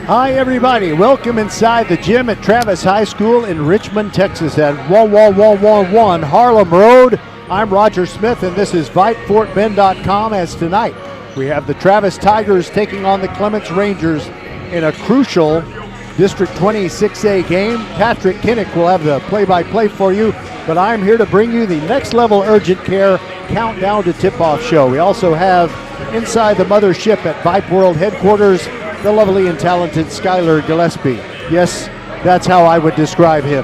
Hi everybody, welcome inside the gym at Travis High School in Richmond, Texas at 11111 Harlem Road. I'm Roger Smith and this is VypeFortBend.com. As tonight we have the Travis Tigers taking on the Clements Rangers in a crucial District 26A game. Patrick Kinnick will have the play-by-play for you, but I'm here to bring you the Next Level Urgent Care Countdown to Tip-Off show. We also have inside the mothership at Vype World headquarters the lovely and talented Skylar Gillespie. Yes, that's how I would describe him.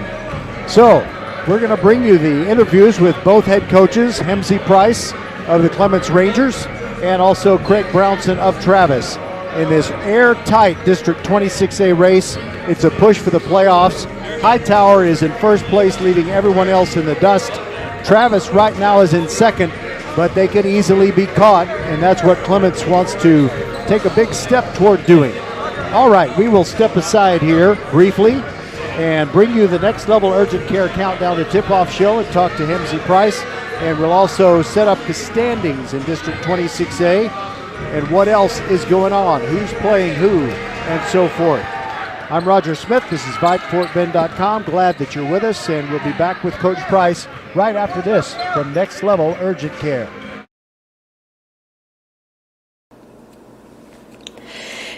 So, we're going to bring you the interviews with both head coaches, Hemsey Price of the Clements Rangers and also Craig Brownson of Travis. In this airtight District 26A race, it's a push for the playoffs. Hightower is in first place, leaving everyone else in the dust. Travis right now is in second, but they could easily be caught, and that's what Clements wants to take a big step toward doing. All right, we will step aside here briefly and bring you the Next Level Urgent Care Countdown to Tip-Off show and talk to Hemsey Price. And we'll also set up the standings in District 26A and what else is going on, who's playing who, and so forth. I'm Roger Smith. This is VypeFortBend.com. Glad that you're with us, and we'll be back with Coach Price right after this from Next Level Urgent Care.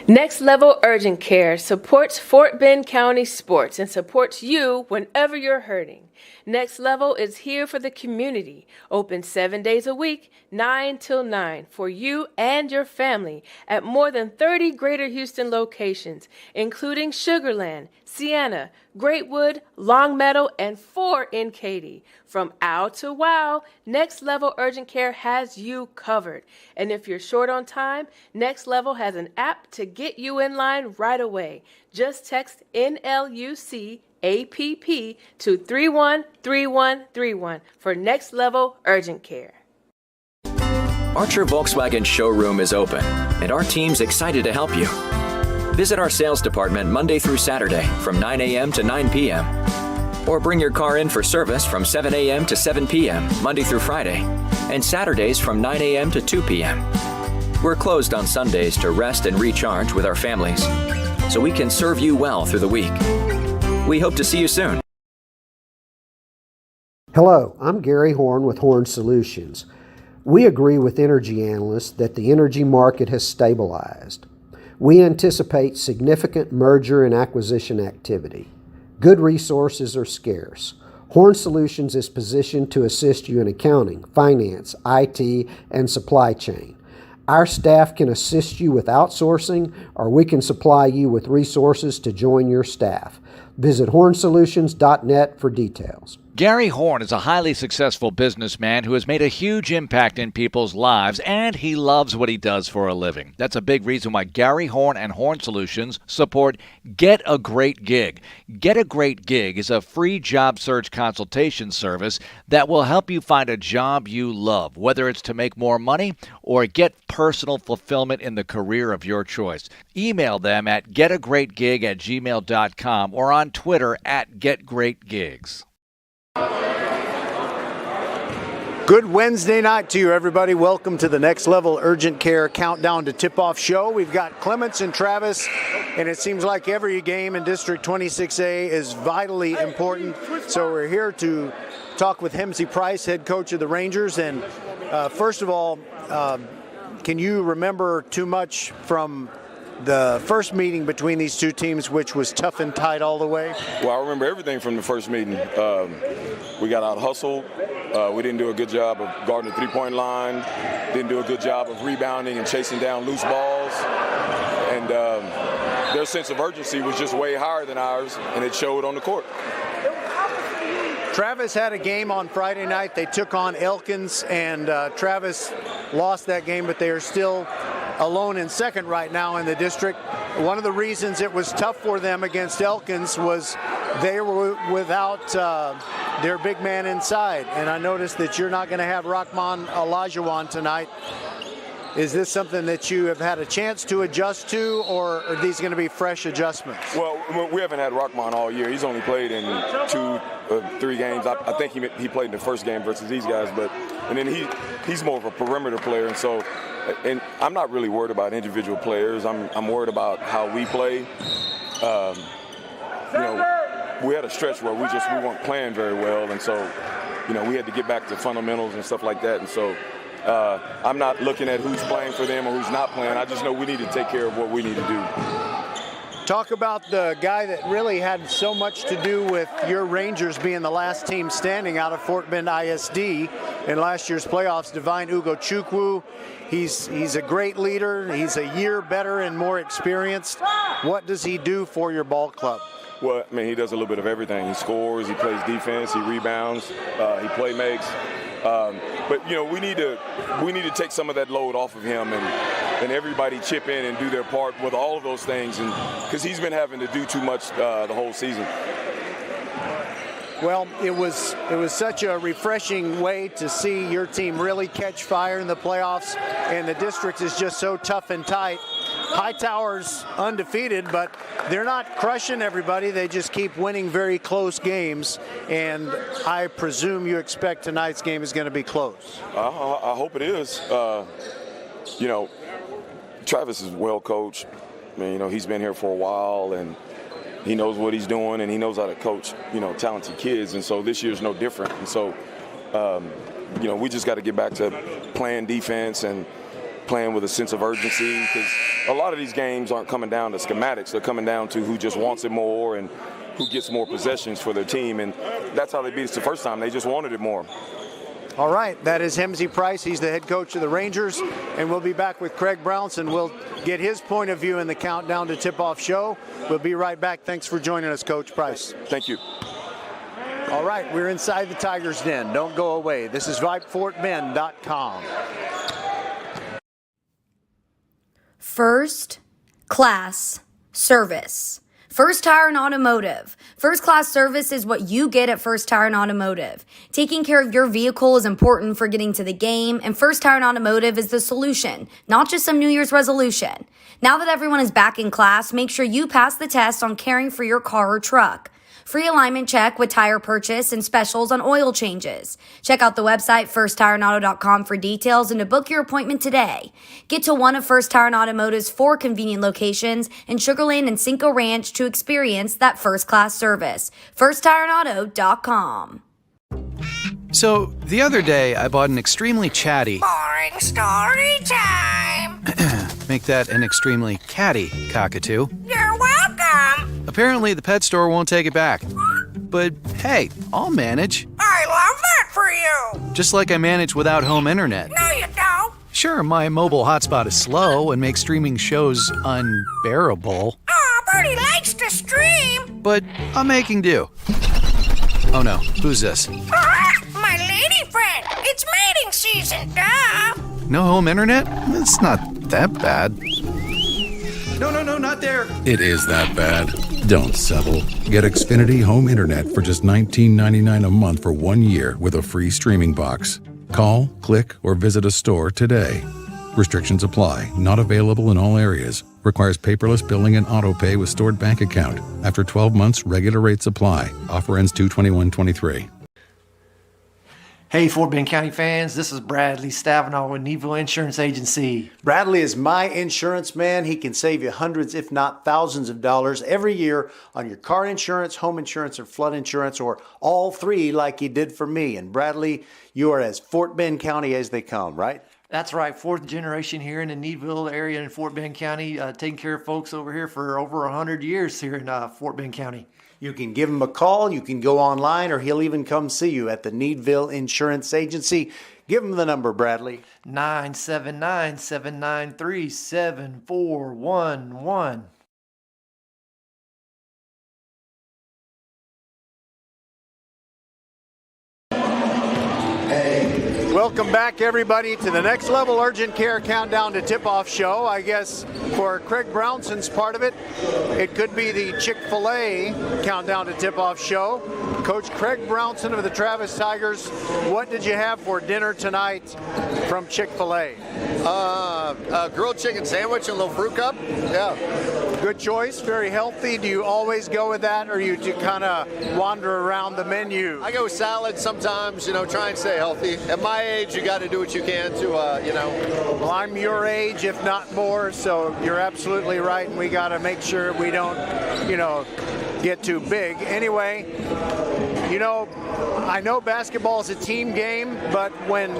Next Level Urgent Care supports Fort Bend County sports and supports you whenever you're hurting. Next Level is here for the community, open 7 days a week, 9 till 9, for you and your family at more than 30 Greater Houston locations, including Sugarland, Sienna, Greatwood, Longmeadow, and 4 in Katy. From ow to wow, Next Level Urgent Care has you covered. And if you're short on time, Next Level has an app to get you in line right away. Just text NLUC APP to 313131 for Next Level Urgent Care. Archer Volkswagen showroom is open, and our team's excited to help you. Visit our sales department Monday through Saturday from 9 a.m. to 9 p.m. Or bring your car in for service from 7 a.m. to 7 p.m. Monday through Friday, and Saturdays from 9 a.m. to 2 p.m. We're closed on Sundays to rest and recharge with our families, so we can serve you well through the week. We hope to see you soon. Hello, I'm Gary Horn with Horn Solutions. We agree with energy analysts that the energy market has stabilized. We anticipate significant merger and acquisition activity. Good resources are scarce. Horn Solutions is positioned to assist you in accounting, finance, IT, and supply chain. Our staff can assist you with outsourcing, or we can supply you with resources to join your staff. Visit hornsolutions.net for details. Gary Horn is a highly successful businessman who has made a huge impact in people's lives, and he loves what he does for a living. That's a big reason why Gary Horn and Horn Solutions support Get a Great Gig. Get a Great Gig is a free job search consultation service that will help you find a job you love, whether it's to make more money or get personal fulfillment in the career of your choice. Email them at getagreatgig@gmail.com or on Twitter at getgreatgigs. Good Wednesday night to you, everybody. Welcome to the Next Level Urgent Care Countdown to Tip-Off show. We've got Clements and Travis, and it seems like every game in District 26A is vitally important. So we're here to talk with Hemsey Price, head coach of the Rangers. And first of all, can you remember too much from the first meeting between these two teams, which was tough and tight all the way? Well, I remember everything from the first meeting. We got out hustled. We didn't do a good job of guarding the three-point line. Didn't do a good job of rebounding and chasing down loose balls. And their sense of urgency was just way higher than ours, and it showed on the court. Travis had a game on Friday night. They took on Elkins, and Travis lost that game, but they are still alone in second right now in the district. One of the reasons it was tough for them against Elkins was they were without their big man inside. And I noticed that you're not going to have Rahman Olajuwon tonight. Is this something that you have had a chance to adjust to, or are these going to be fresh adjustments? Well, we haven't had Rahman all year. He's only played in 2 or 3 games. I think he played in the first game versus these guys, and then he's more of a perimeter player, and so and I'm not really worried about individual players. I'm worried about how we play. We had a stretch where we weren't playing very well, and so, we had to get back to fundamentals and stuff like that. And so, I'm not looking at who's playing for them or who's not playing. I just know we need to take care of what we need to do. Talk about the guy that really had so much to do with your Rangers being the last team standing out of Fort Bend ISD in last year's playoffs, Divine Ugochukwu. He's a great leader. He's a year better and more experienced. What does he do for your ball club? Well, he does a little bit of everything. He scores, he plays defense, he rebounds, he play makes. But we need to take some of that load off of him and everybody chip in and do their part with all of those things, and because he's been having to do too much the whole season. Well, it was such a refreshing way to see your team really catch fire in the playoffs, and the district is just so tough and tight. Hightower's undefeated, but they're not crushing everybody. They just keep winning very close games, and I presume you expect tonight's game is going to be close. I hope it is. Travis is well coached. He's been here for a while, and he knows what he's doing, and he knows how to coach, talented kids. And so this year's no different. And so, we just got to get back to playing defense and playing with a sense of urgency, because a lot of these games aren't coming down to schematics. They're coming down to who just wants it more and who gets more possessions for their team. And that's how they beat us the first time. They just wanted it more. All right, that is Hemsey Price. He's the head coach of the Rangers, and we'll be back with Craig Brownson. We'll get his point of view in the Countdown to Tip-Off show. We'll be right back. Thanks for joining us, Coach Price. Thank you. All right, we're inside the Tiger's Den. Don't go away. This is VypeFortBend.com. First class service. First Tire and Automotive. First class service is what you get at First Tire and Automotive. Taking care of your vehicle is important for getting to the game, and First Tire and Automotive is the solution, not just some New Year's resolution. Now that everyone is back in class, make sure you pass the test on caring for your car or truck. Free alignment check with tire purchase and specials on oil changes. Check out the website firsttireandauto.com for details and to book your appointment today. Get to one of First Tire and Automotive's 4 convenient locations in Sugar Land and Cinco Ranch to experience that first-class service. firsttireandauto.com. So, the other day, I bought an extremely chatty... Boring story time! Make that an extremely catty cockatoo. You're welcome! Apparently, the pet store won't take it back. But hey, I'll manage. I love that for you! Just like I manage without home internet. No, you don't! Sure, my mobile hotspot is slow and makes streaming shows unbearable. Aw, Bertie likes to stream! But I'm making do. Oh no, who's this? My lady friend! It's mating season, duh! No home internet? It's not that bad. No, not there. It is that bad. Don't settle. Get Xfinity Home Internet for just $19.99 a month for 1 year with a free streaming box. Call, click, or visit a store today. Restrictions apply. Not available in all areas. Requires paperless billing and auto pay with stored bank account. After 12 months, regular rates apply. Offer ends 2/21/23. Hey, Fort Bend County fans, this is Bradley Stavinaw with Needville Insurance Agency. Bradley is my insurance man. He can save you hundreds, if not thousands of dollars every year on your car insurance, home insurance, or flood insurance, or all three like he did for me. And Bradley, you are as Fort Bend County as they come, right? That's right, 4th generation here in the Needville area in Fort Bend County, taking care of folks over here for over 100 years here in Fort Bend County. You can give him a call, you can go online, or he'll even come see you at the Needville Insurance Agency. Give him the number, Bradley. 979-793-7411. Welcome back, everybody, to the Next Level Urgent Care Countdown to Tip-Off show. I guess for Craig Brownson's part of it, it could be the Chick-fil-A Countdown to Tip-Off show. Coach Craig Brownson of the Travis Tigers, what did you have for dinner tonight from Chick-fil-A? Grilled chicken sandwich and a little fruit cup. Yeah. Good choice, very healthy. Do you always go with that, or you kind of wander around the menu? I go with salad sometimes, try and stay healthy. At my age, you got to do what you can to, Well, I'm your age, if not more, so you're absolutely right, and we got to make sure we don't, get too big. Anyway, I know basketball is a team game, but when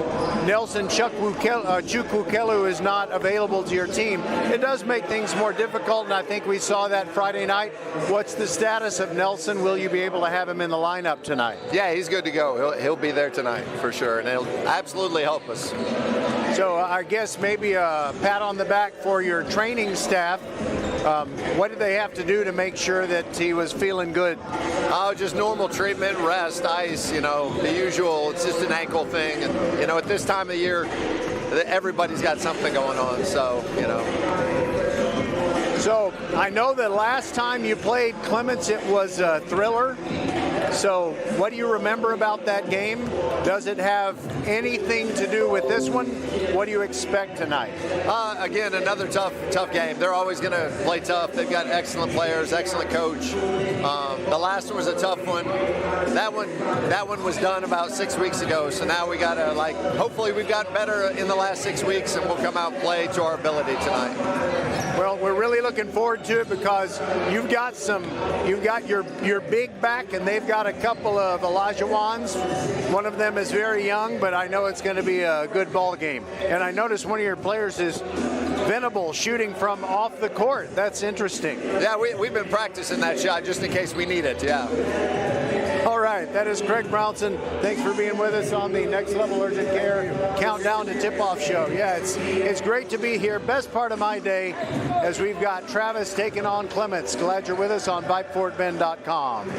Nelson Chukwukelu is not available to your team, it does make things more difficult, and I think we saw that Friday night. What's the status of Nelson? Will you be able to have him in the lineup tonight? Yeah, he's good to go. He'll be there tonight for sure, and it'll absolutely help us. So I guess maybe a pat on the back for your training staff. What did they have to do to make sure that he was feeling good? Oh, just normal treatment, rest, ice, the usual. It's just an ankle thing. And, at this time of year, everybody's got something going on. So, So I know that last time you played Clements, it was a thriller. So what do you remember about that game? Does it have anything to do with this one? What do you expect tonight? Again, another tough game. They're always going to play tough. They've got excellent players, excellent coach. The last one was a tough one. That one was done about 6 weeks ago. So now we got to hopefully we've gotten better in the last 6 weeks, and we'll come out and play to our ability tonight. Well, we're really looking forward to it because you've got your big back, and they've got a couple of Elijahwans. One of them is very young, but I know it's going to be a good ball game. And I noticed one of your players is Venable, shooting from off the court. That's interesting. Yeah, we've been practicing that shot just in case we need it. Yeah. All right, that is Craig Brownson. Thanks for being with us on the Next Level Urgent Care Countdown to Tip-Off show. Yeah, it's great to be here. Best part of my day as we've got Travis taking on Clements. Glad you're with us on VypeFortBend.com.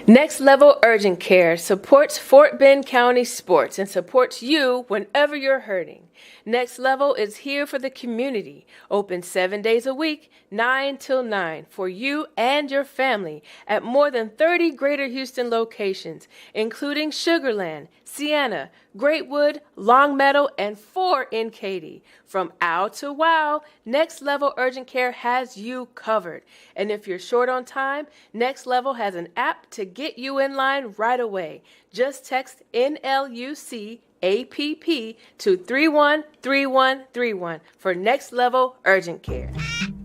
Next Level Urgent Care supports Fort Bend County sports and supports you whenever you're hurting. Next Level is here for the community, open 7 days a week, 9 till 9, for you and your family at more than 30 Greater Houston locations, including Sugarland, Sienna, Greatwood, Longmeadow, and 4 in Katy. From ow to wow, Next Level Urgent Care has you covered. And if you're short on time, Next Level has an app to get you in line right away. Just text NLUC APP to 313131 for Next Level Urgent Care.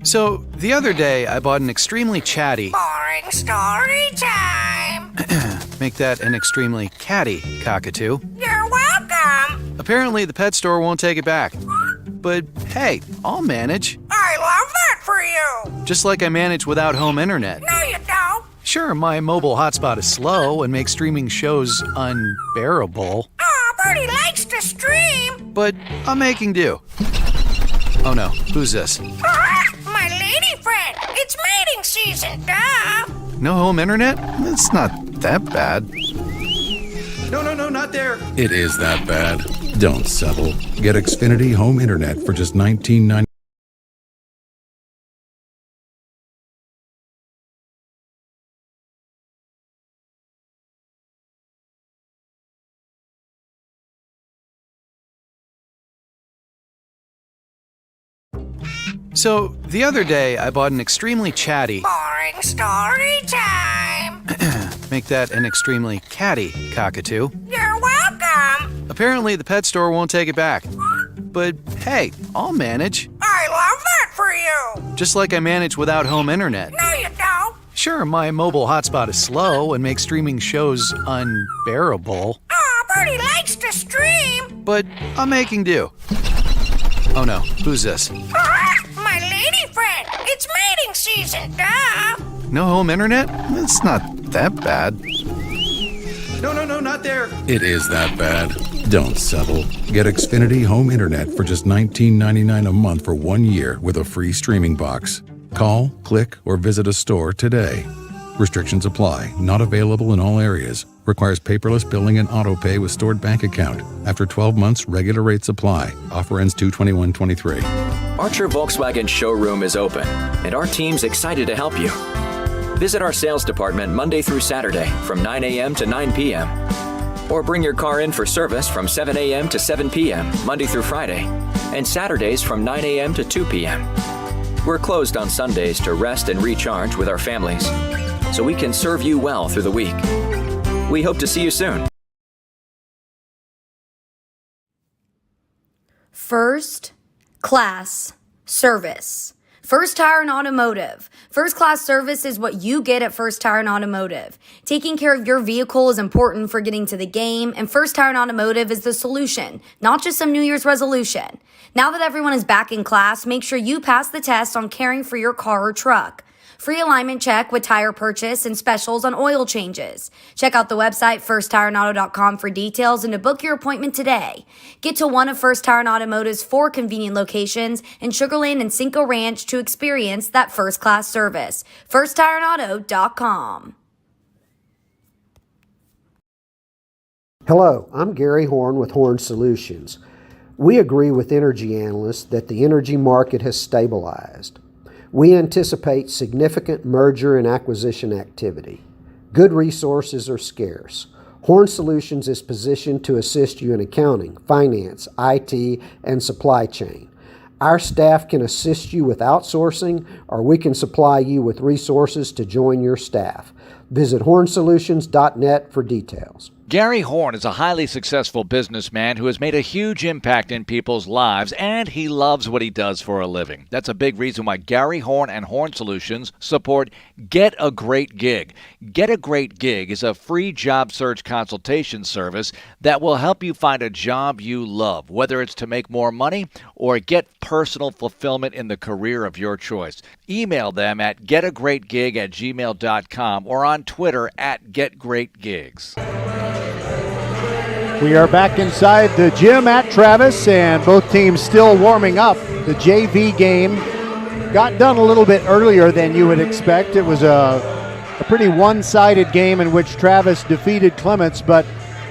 So, the other day, I bought an extremely chatty... Boring story time. Make that an extremely catty cockatoo. You're welcome. Apparently, the pet store won't take it back. But, hey, I'll manage. I love that for you. Just like I manage without home internet. No, you don't. Sure, my mobile hotspot is slow and makes streaming shows unbearable. Aw, Bertie likes to stream. But I'm making do. Oh no, who's this? My lady friend. It's mating season, duh. No home internet? It's not that bad. No, not there. It is that bad. Don't settle. Get Xfinity Home Internet for just $19.99. So, the other day, I bought an extremely chatty... Boring story time. Make that an extremely catty cockatoo. You're welcome. Apparently, the pet store won't take it back. But, hey, I'll manage. I love that for you. Just like I manage without home internet. No, you don't. Sure, my mobile hotspot is slow and makes streaming shows unbearable. Aw, Bertie likes to stream. But I'm making do. Oh no, who's this? My lady friend. It's mating season, duh. No home internet? It's not that bad. No, not there. It is that bad. Don't settle. Get Xfinity Home Internet for just $19.99 a month for 1 year with a free streaming box. Call, click, or visit a store today. Restrictions apply. Not available in all areas. Requires paperless billing and auto pay with stored bank account. After 12 months, regular rates apply. Offer ends 2/21/23. Archer Volkswagen showroom is open, and our team's excited to help you. Visit our sales department Monday through Saturday from 9 a.m. to 9 p.m. Or bring your car in for service from 7 a.m. to 7 p.m. Monday through Friday, and Saturdays from 9 a.m. to 2 p.m. We're closed on Sundays to rest and recharge with our families, so we can serve you well through the week. We hope to see you soon. First class service. First Tire and Automotive. First class service is what you get at First Tire and Automotive. Taking care of your vehicle is important for getting to the game, and First Tire and Automotive is the solution, not just some New Year's resolution. Now that everyone is back in class, make sure you pass the test on caring for your car or truck. Free alignment check with tire purchase and specials on oil changes. Check out the website firsttireandauto.com for details and to book your appointment today. Get to one of First Tire and Automotive's 4 convenient locations in Sugar Land and Cinco Ranch to experience that first-class service. firsttireandauto.com. Hello, I'm Gary Horn with Horn Solutions. We agree with energy analysts that the energy market has stabilized. We anticipate significant merger and acquisition activity. Good resources are scarce. Horn Solutions is positioned to assist you in accounting, finance, IT, and supply chain. Our staff can assist you with outsourcing, or we can supply you with resources to join your staff. Visit hornsolutions.net for details. Gary Horn is a highly successful businessman who has made a huge impact in people's lives, and he loves what he does for a living. That's a big reason why Gary Horn and Horn Solutions support Get a Great Gig. Get a Great Gig is a free job search consultation service that will help you find a job you love, whether it's to make more money or get personal fulfillment in the career of your choice. Email them at getagreatgig@gmail.com or on Twitter at getgreatgigs. We are back inside the gym at Travis, and both teams still warming up. The JV game got done a little bit earlier than you would expect. It was a pretty one-sided game in which Travis defeated Clements, but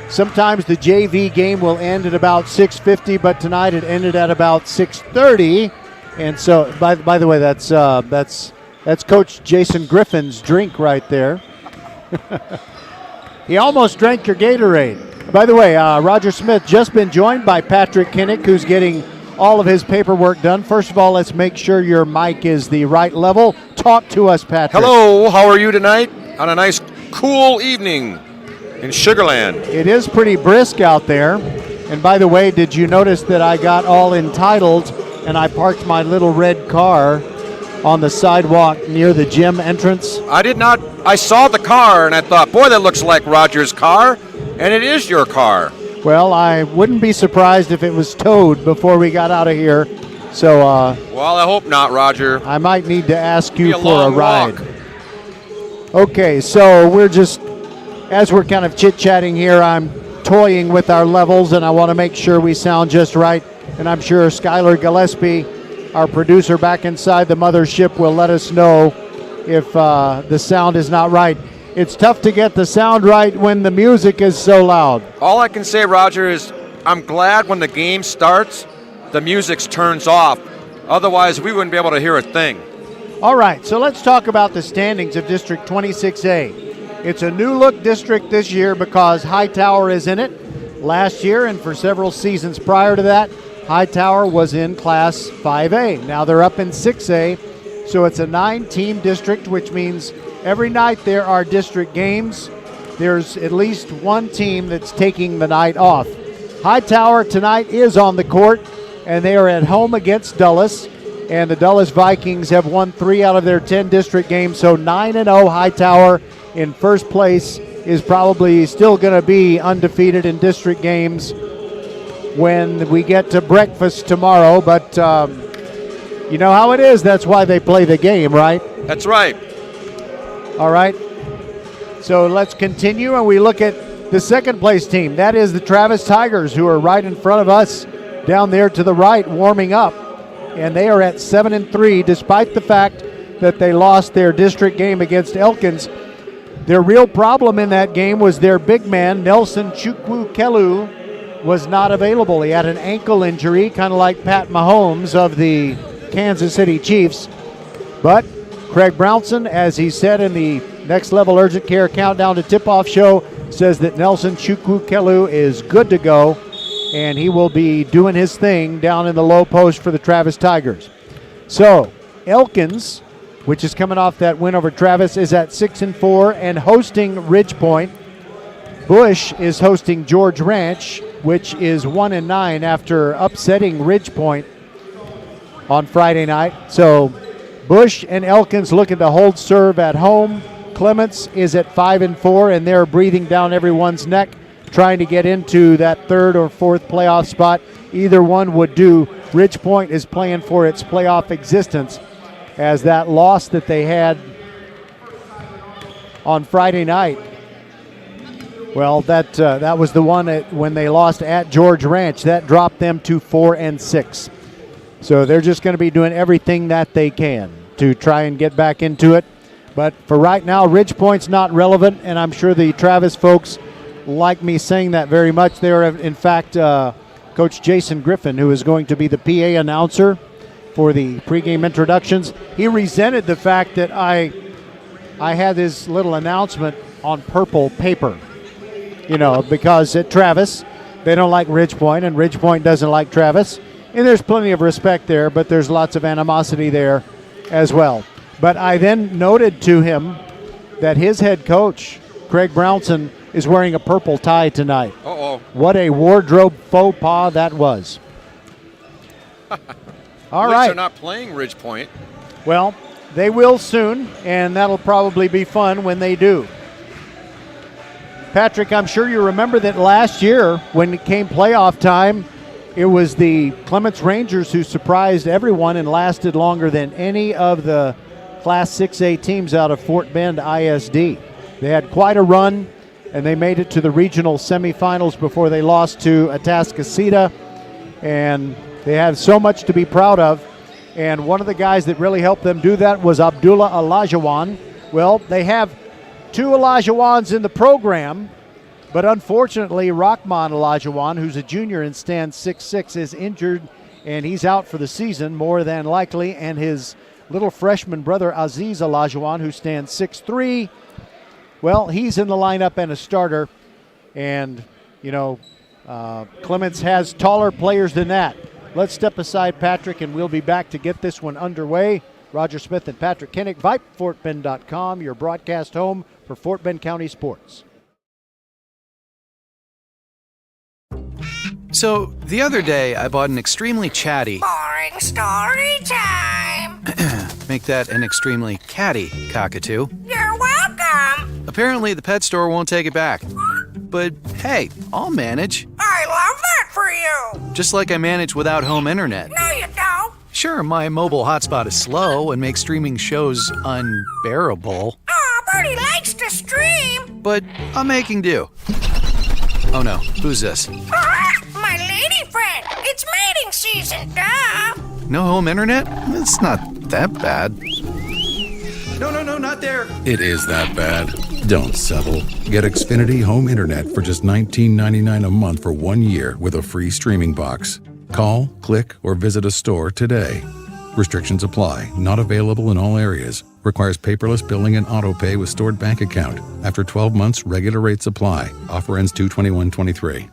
sometimes the JV game will end at about 6:50, but tonight it ended at about 6:30. And so, by the way, that's Coach Jason Griffin's drink right there. He almost drank your Gatorade. By the way, Roger Smith just been joined by Patrick Kinnick, who's getting all of his paperwork done. First of all, let's make sure your mic is the right level. Talk to us, Patrick. Hello, how are you tonight on a nice cool evening in Sugar Land? It is pretty brisk out there. And by the way, did you notice that I got all entitled and I parked my little red car on the sidewalk near the gym entrance? I did not. I saw the car and I thought, boy, that looks like Roger's car. And it is your car. Well, I wouldn't be surprised if it was towed before we got out of here. So, well, I hope not, Roger. I might need to ask you for a ride. Walk. Okay, so we're just, as we're kind of chit-chatting here, I'm toying with our levels, and I want to make sure we sound just right. And I'm sure Skylar Gillespie, our producer back inside the mothership, will let us know if the sound is not right. It's tough to get the sound right when the music is so loud. All I can say, Roger, is I'm glad when the game starts, the music turns off. Otherwise, we wouldn't be able to hear a thing. All right, so let's talk about the standings of District 26A. It's a new-look district this year because Hightower is in it. Last year and for several seasons prior to that, Hightower was in Class 5A. Now they're up in 6A, so it's a 9-team district, which means every night there are district games. There's at least one team that's taking the night off. Hightower tonight is on the court, and they are at home against Dulles. And the Dulles Vikings have won 3 out of their 10 district games, so 9-0 Hightower in first place is probably still going to be undefeated in district games when we get to breakfast tomorrow. But you know how it is. That's why they play the game, right? That's right. All right, so let's continue, and we look at the second place team. That is the Travis Tigers, who are right in front of us down there to the right, warming up. And they are at 7-3, despite the fact that they lost their district game against Elkins. Their real problem in that game was their big man, Nelson Chukwukelu, was not available. He had an ankle injury, kind of like Pat Mahomes of the Kansas City Chiefs. But Craig Brownson, as he said in the Next Level Urgent Care Countdown to Tip-Off show, says that Nelson Chukwukelu is good to go, and he will be doing his thing down in the low post for the Travis Tigers. So, Elkins, which is coming off that win over Travis, is at 6-4 and hosting Ridge Point. Bush is hosting George Ranch, which is 1-9 after upsetting Ridge Point on Friday night. So Bush and Elkins looking to hold serve at home. Clements is at 5-4, and they're breathing down everyone's neck, trying to get into that third or fourth playoff spot. Either one would do. Ridge Point is playing for its playoff existence, as that loss that they had on Friday night, well, that was the one when they lost at George Ranch. That dropped them to 4-6. So they're just going to be doing everything that they can to try and get back into it. But for right now, Ridge Point's not relevant, and I'm sure the Travis folks like me saying that very much. They're, in fact, Coach Jason Griffin, who is going to be the PA announcer for the pregame introductions. He resented the fact that I had this little announcement on purple paper. You know, because at Travis, they don't like Ridge Point, and Ridge Point doesn't like Travis. And there's plenty of respect there, but there's lots of animosity there as well. But I then noted to him that his head coach, Craig Brownson, is wearing a purple tie tonight. Uh-oh. What a wardrobe faux pas that was. All right. They're not playing Ridge Point. Well, they will soon, and that'll probably be fun when they do. Patrick, I'm sure you remember that last year when it came playoff time, it was the Clements Rangers who surprised everyone and lasted longer than any of the Class 6A teams out of Fort Bend ISD. They had quite a run, and they made it to the regional semifinals before they lost to Atascocita, and they have so much to be proud of. And one of the guys that really helped them do that was Abdullah Olajuwon. Well, they have two Olajuwons in the program, but unfortunately, Rahman Olajuwon, who's a junior and stands 6'6", is injured, and he's out for the season, more than likely. And his little freshman brother, Aziz Olajuwon, who stands 6'3", well, he's in the lineup and a starter. And, you know, Clements has taller players than that. Let's step aside, Patrick, and we'll be back to get this one underway. Roger Smith and Patrick Kinnick, VypeFortBend.com, your broadcast home for Fort Bend County sports. So, the other day, I bought an extremely chatty... Boring story time. Make that an extremely catty cockatoo. You're welcome. Apparently, the pet store won't take it back. But, hey, I'll manage. I love that for you. Just like I manage without home internet. No, you don't. Sure, my mobile hotspot is slow and makes streaming shows unbearable. Aw, Bertie likes to stream. But I'm making do. Oh no, who's this? My lady friend. It's mating season, duh. No home internet? It's not that bad. No, not there. It is that bad. Don't settle. Get Xfinity Home Internet for just $19.99 a month for 1 year with a free streaming box. Call, click, or visit a store today. Restrictions apply. Not available in all areas. Requires paperless billing and auto pay with stored bank account. After 12 months, regular rates apply. Offer ends 2/21/23.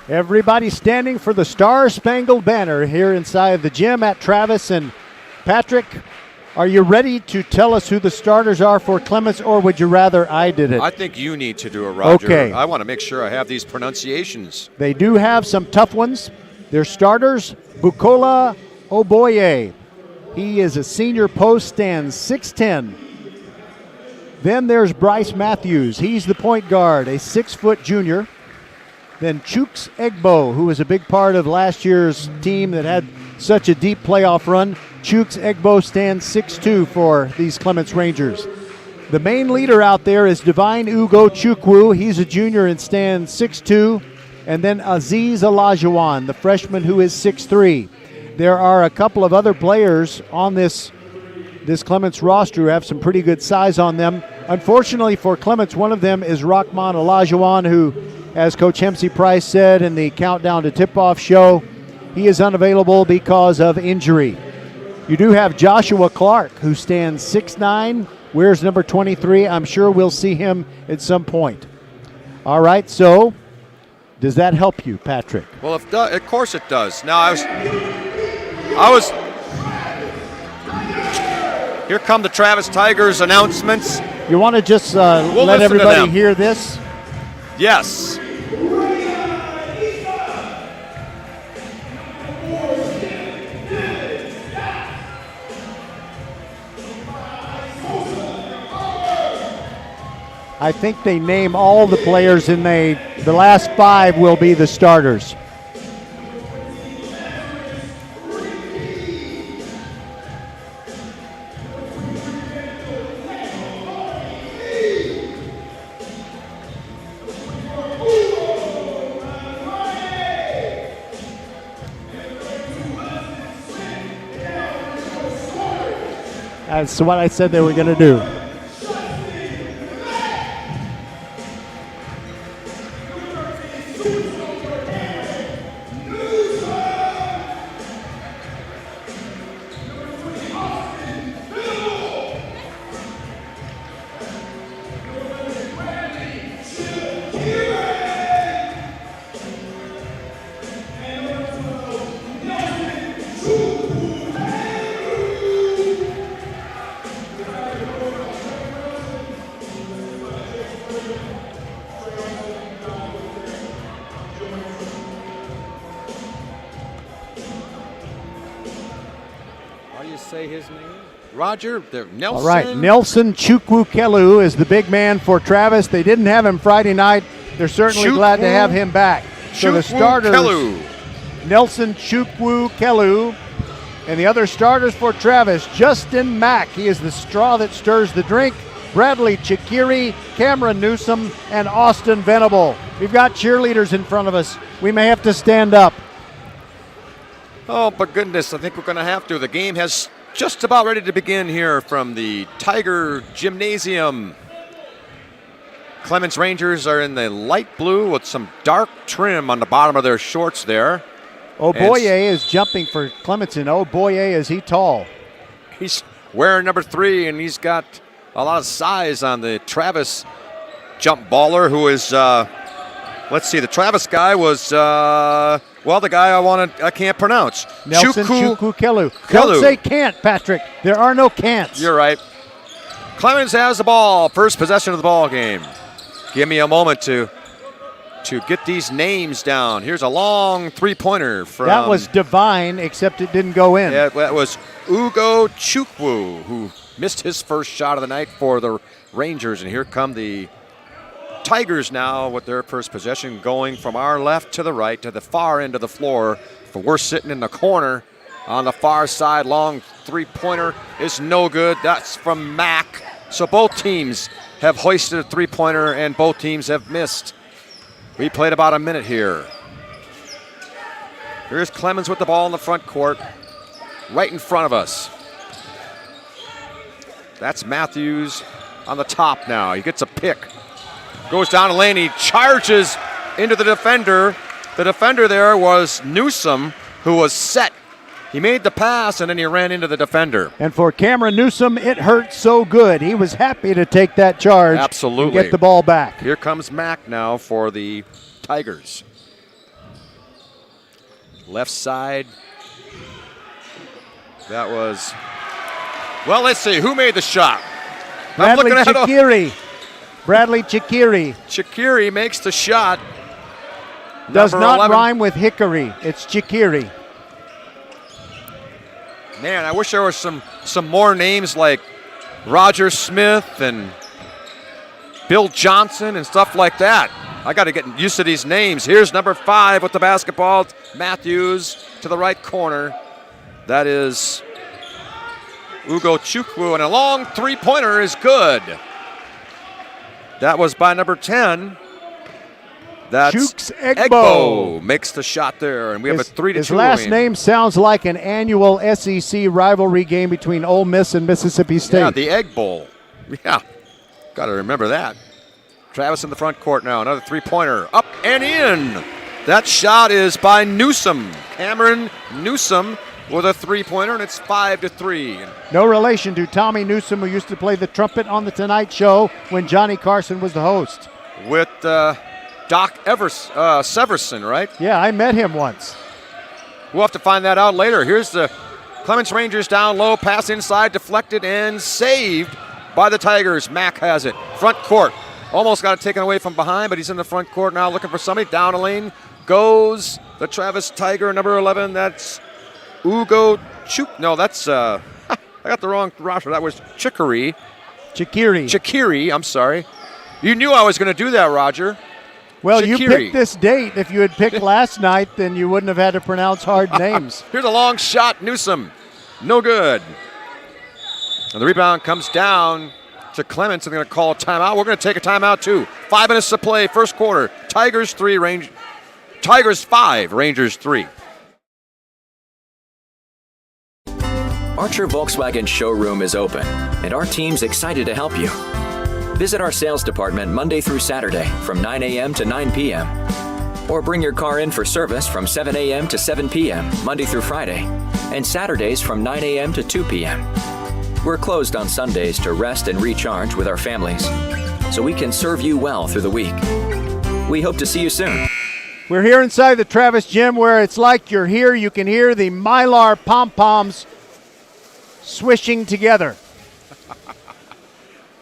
Everybody standing for the Star-Spangled Banner here inside the gym at Travis. And Patrick, are you ready to tell us who the starters are for Clements, or would you rather I did it? I think you need to do it, Roger. Okay. I want to make sure I have these pronunciations. They do have some tough ones. Their starters, Bukola Oboye. He is a senior post, stands 6'10". Then there's Bryce Matthews. He's the point guard, a 6-foot junior. Then Chooks Egbo, who was a big part of last year's team that had such a deep playoff run. Chooks Egbo stands 6'2" for these Clements Rangers. The main leader out there is Divine Ugo Chukwu. He's a junior and stands 6'2". And then Aziz Olajuwon, the freshman who is 6'3". there are a couple of other players on this Clements roster who have some pretty good size on them. Unfortunately for Clements, one of them is Rahman Olajuwon, who, as Coach Hempsey Price said in the Countdown to Tip-Off show, he is unavailable because of injury. You do have Joshua Clark, who stands 6'9", wears number 23. I'm sure we'll see him at some point. All right, so does that help you, Patrick? Well, of course it does. Now, I was. Here come the Travis Tigers announcements. You want to just let everybody hear this? Yes. I think they name all the players, and the last 5 will be the starters. That's what I said they were going to do. Say his name? Roger, Nelson. All right, Nelson Chukwukelu is the big man for Travis. They didn't have him Friday night. They're certainly glad to have him back. So the starters, Nelson Chukwukelu, and the other starters for Travis, Justin Mack. He is the straw that stirs the drink. Bradley Chikiri, Cameron Newsom, and Austin Venable. We've got cheerleaders in front of us. We may have to stand up. Oh, but goodness, I think we're going to have to. The game has just about ready to begin here from the Tiger Gymnasium. Clements Rangers are in the light blue with some dark trim on the bottom of their shorts there. Oboye is jumping for Clements, and Oboye, is he tall? He's wearing number 3, and he's got a lot of size on the Travis jump baller, who is, let's see, the Travis guy was, the guy I can't pronounce. Nelson Chukwukelu. Don't say can't, Patrick. There are no can'ts. You're right. Clements has the ball. First possession of the ball game. Give me a moment to get these names down. Here's a long three-pointer from... That was divine, except it didn't go in. Yeah, that was Ugo Chukwu, who missed his first shot of the night for the Rangers. And here come the Tigers now with their first possession, going from our left to the right to the far end of the floor. But we're sitting in the corner on the far side. Long three-pointer is no good. That's from Mack. So both teams have hoisted a three-pointer and both teams have missed. We played about a minute here. Here's Clements with the ball in the front court, right in front of us. That's Matthews on the top now. He gets a pick. Goes down the lane. He charges into the defender. The defender there was Newsom, who was set. He made the pass, and then he ran into the defender. And for Cameron Newsom, it hurt so good. He was happy to take that charge. Absolutely. And get the ball back. Here comes Mack now for the Tigers. Left side. That was... Well, let's see. Who made the shot? Bradley Chikiri. Bradley Chikiri. Chikiri makes the shot. Does Number not 11. rhyme with hickory. It's Chikiri. Man, I wish there were some more names like Roger Smith and Bill Johnson and stuff like that. I got to get used to these names. Here's number 5 with the basketball. Matthews to the right corner. That is Ugo Chukwu, and a long three-pointer is good. That was by number 10. That's Chooks Egbo makes the shot there, and we have a 3-2 His last lead. name sounds like an annual SEC rivalry game between Ole Miss and Mississippi State. Yeah, the Egg Bowl. Yeah, got to remember that. Travis in the front court now. Another three-pointer. Up and in. That shot is by Newsom. Cameron Newsom with a three-pointer, and it's 5-3. No relation to Tommy Newsom, who used to play the trumpet on The Tonight Show when Johnny Carson was the host. With Doc Severson, right? Yeah, I met him once. We'll have to find that out later. Here's the Clements Rangers down low, pass inside, deflected and saved by the Tigers. Mack has it. Front court. Almost got it taken away from behind, but he's in the front court now looking for somebody. Down the lane goes the Travis Tiger, number 11. That's Ugo Chuk. No, that's, I got the wrong roster. That was Chikiri. Chikiri, I'm sorry. You knew I was going to do that, Roger. Well, Chikiri. You picked this date. If you had picked last night, then you wouldn't have had to pronounce hard names. Here's a long shot, Newsom. No good. And the rebound comes down to Clements, and they're going to call a timeout. We're going to take a timeout, too. 5 minutes to play, first quarter. Tigers 5, Rangers 3. Archer Volkswagen showroom is open, and our team's excited to help you. Visit our sales department Monday through Saturday from 9 a.m. to 9 p.m. Or bring your car in for service from 7 a.m. to 7 p.m. Monday through Friday, and Saturdays from 9 a.m. to 2 p.m. We're closed on Sundays to rest and recharge with our families, so we can serve you well through the week. We hope to see you soon. We're here inside the Travis Gym where it's like you're here. You can hear the Mylar pom-poms swishing together.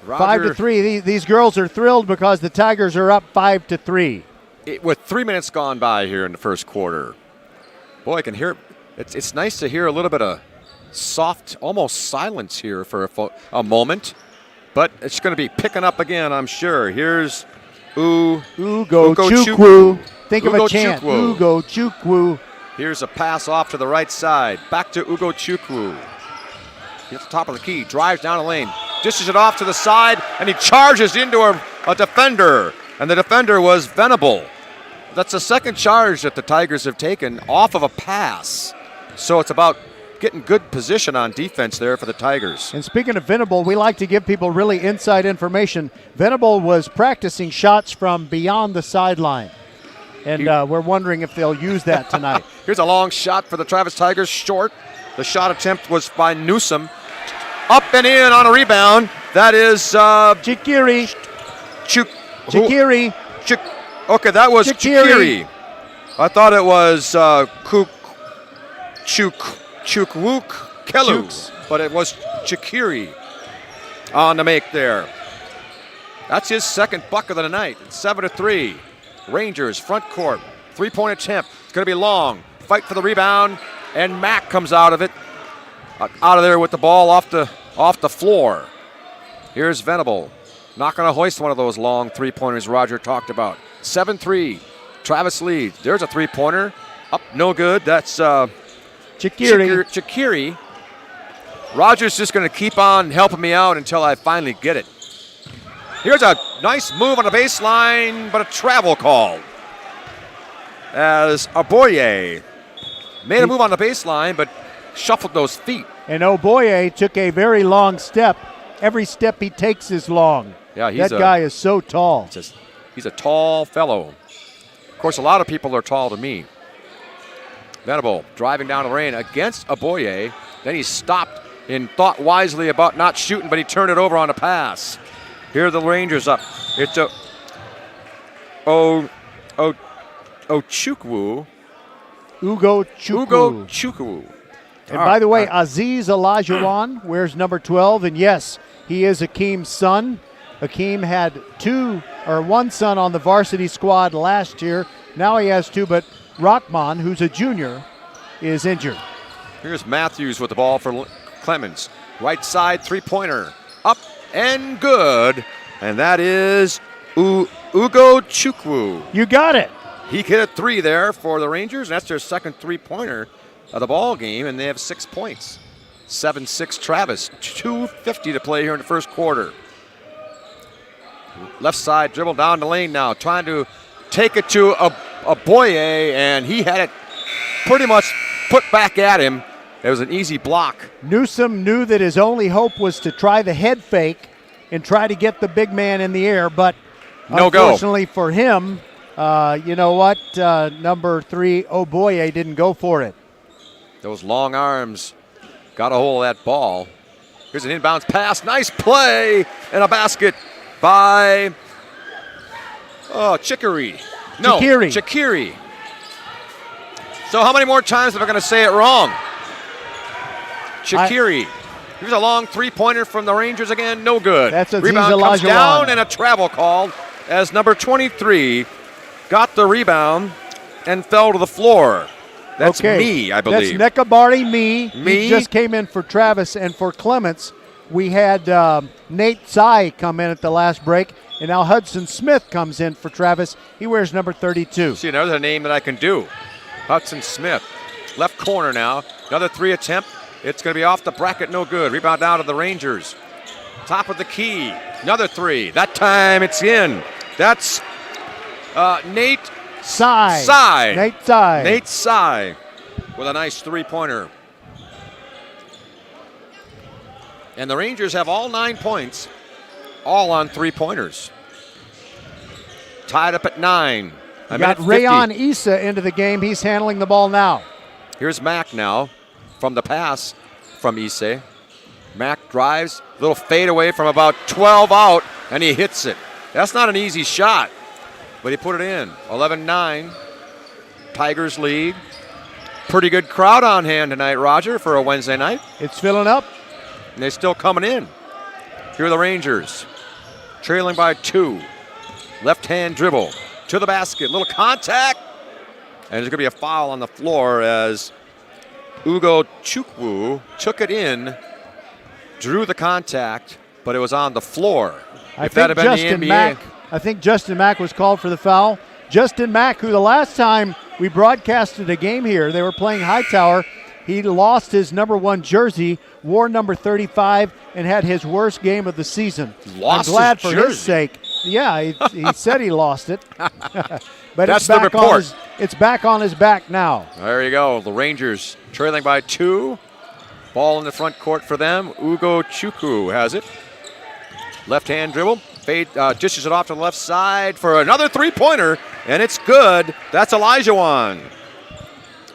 5-3. These girls are thrilled because the Tigers are up 5-3. With 3 minutes gone by here in the first quarter. Boy, I can hear it's nice to hear a little bit of soft, almost silence here for a moment. But it's going to be picking up again, I'm sure. Here's Ugo Chukwu. Think Ugo of a chant. Chukwu. Ugo Chukwu. Here's a pass off to the right side. Back to Ugo Chukwu. He's at the top of the key. Drives down the lane. Dishes it off to the side, and he charges into a defender. And the defender was Venable. That's the second charge that the Tigers have taken off of a pass. So it's about getting good position on defense there for the Tigers. And speaking of Venable, we like to give people really inside information. Venable was practicing shots from beyond the sideline. And we're wondering if they'll use that tonight. Here's a long shot for the Travis Tigers, short. The shot attempt was by Newsom. Up and in on a rebound. That is Chikiri. Chikiri. Okay, that was Chikiri. I thought it was Chukwuk Kelu, but it was Chikiri on the make there. That's his second bucket of the night. It's 7-3. Rangers front court. 3-point attempt. It's going to be long. Fight for the rebound, and Mack comes out of it. Out of there with the ball off the floor. Here's Venable. Not going to hoist one of those long three-pointers Roger talked about. 7-3. Travis leads. There's a three-pointer. Up, no good. That's Chikiri. Roger's just going to keep on helping me out until I finally get it. Here's a nice move on the baseline, but a travel call. As Oboye made a move on the baseline, but shuffled those feet. And Oboye took a very long step. Every step he takes is long. Yeah, that guy is so tall. He's a tall fellow. Of course, a lot of people are tall to me. Venable driving down the lane against Oboye. Then he stopped and thought wisely about not shooting, but he turned it over on a pass. Here are the Rangers up. It's Chukwu. Ugo Chukwu. And by the way, Aziz Olajuwon wears number 12, and yes, he is Akeem's son. Akeem had one son on the varsity squad last year. Now he has two, but Rockman, who's a junior, is injured. Here's Matthews with the ball for Clements. Right side three-pointer. Up and good. And that is Ugo Chukwu. You got it. He hit a three there for the Rangers, and that's their second three-pointer of the ball game, and they have 6 points. 7-6 Travis. 2:50 to play here in the first quarter. Left side dribble down the lane now, trying to take it to Oboye, and he had it pretty much put back at him. It was an easy block. Newsom knew that his only hope was to try the head fake and try to get the big man in the air, but unfortunately for him, you know what? Number 3, Oboye, didn't go for it. Those long arms got a hold of that ball. Here's an inbounds pass. Nice play and a basket by Chikiri. No, Chikiri. So how many more times am I going to say it wrong? Chikiri. Here's a long three-pointer from the Rangers again. No good. That's a rebound comes down and a travel called as number 23 got the rebound and fell to the floor. That's me, I believe. That's Nekabari me. He just came in for Travis, and for Clements, we had Nate Tsai come in at the last break, and now Hudson Smith comes in for Travis. He wears number 32. See, another name that I can do. Hudson Smith. Left corner now. Another 3 attempt. It's going to be off the bracket, no good. Rebound down to the Rangers. Top of the key. Another 3. That time it's in. That's Nate Tsai. Nate Tsai with a nice three-pointer. And the Rangers have all 9 points, all on three-pointers. Tied up at 9. You got Rayon Issa into the game. He's handling the ball now. Here's Mack now from the pass from Issa. Mack drives, little fade away from about 12 out, and he hits it. That's not an easy shot, but he put it in. 11-9, Tigers lead. Pretty good crowd on hand tonight, Roger, for a Wednesday night. It's filling up. And they're still coming in. Here are the Rangers, trailing by 2. Left-hand dribble to the basket, little contact, and there's going to be a foul on the floor as Ugo Chukwu took it in, drew the contact, but it was on the floor. I think Justin Mack was called for the foul. Justin Mack, who the last time we broadcasted a game here, they were playing Hightower. He lost his number 1 jersey, wore number 35, and had his worst game of the season. I'm glad for his sake. Yeah, he said he lost it. But that's the report. It's back on his back now. There you go. The Rangers trailing by 2. Ball in the front court for them. Ugo Chukwu has it. Left-hand dribble. Fade, dishes it off to the left side for another three-pointer, and it's good. That's Elijah.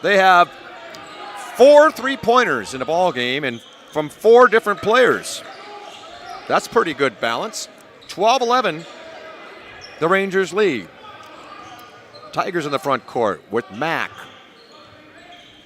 They have 4 three-pointers in the ball game and from 4 different players. That's pretty good balance. 12-11, the Rangers lead. Tigers in the front court with Mack.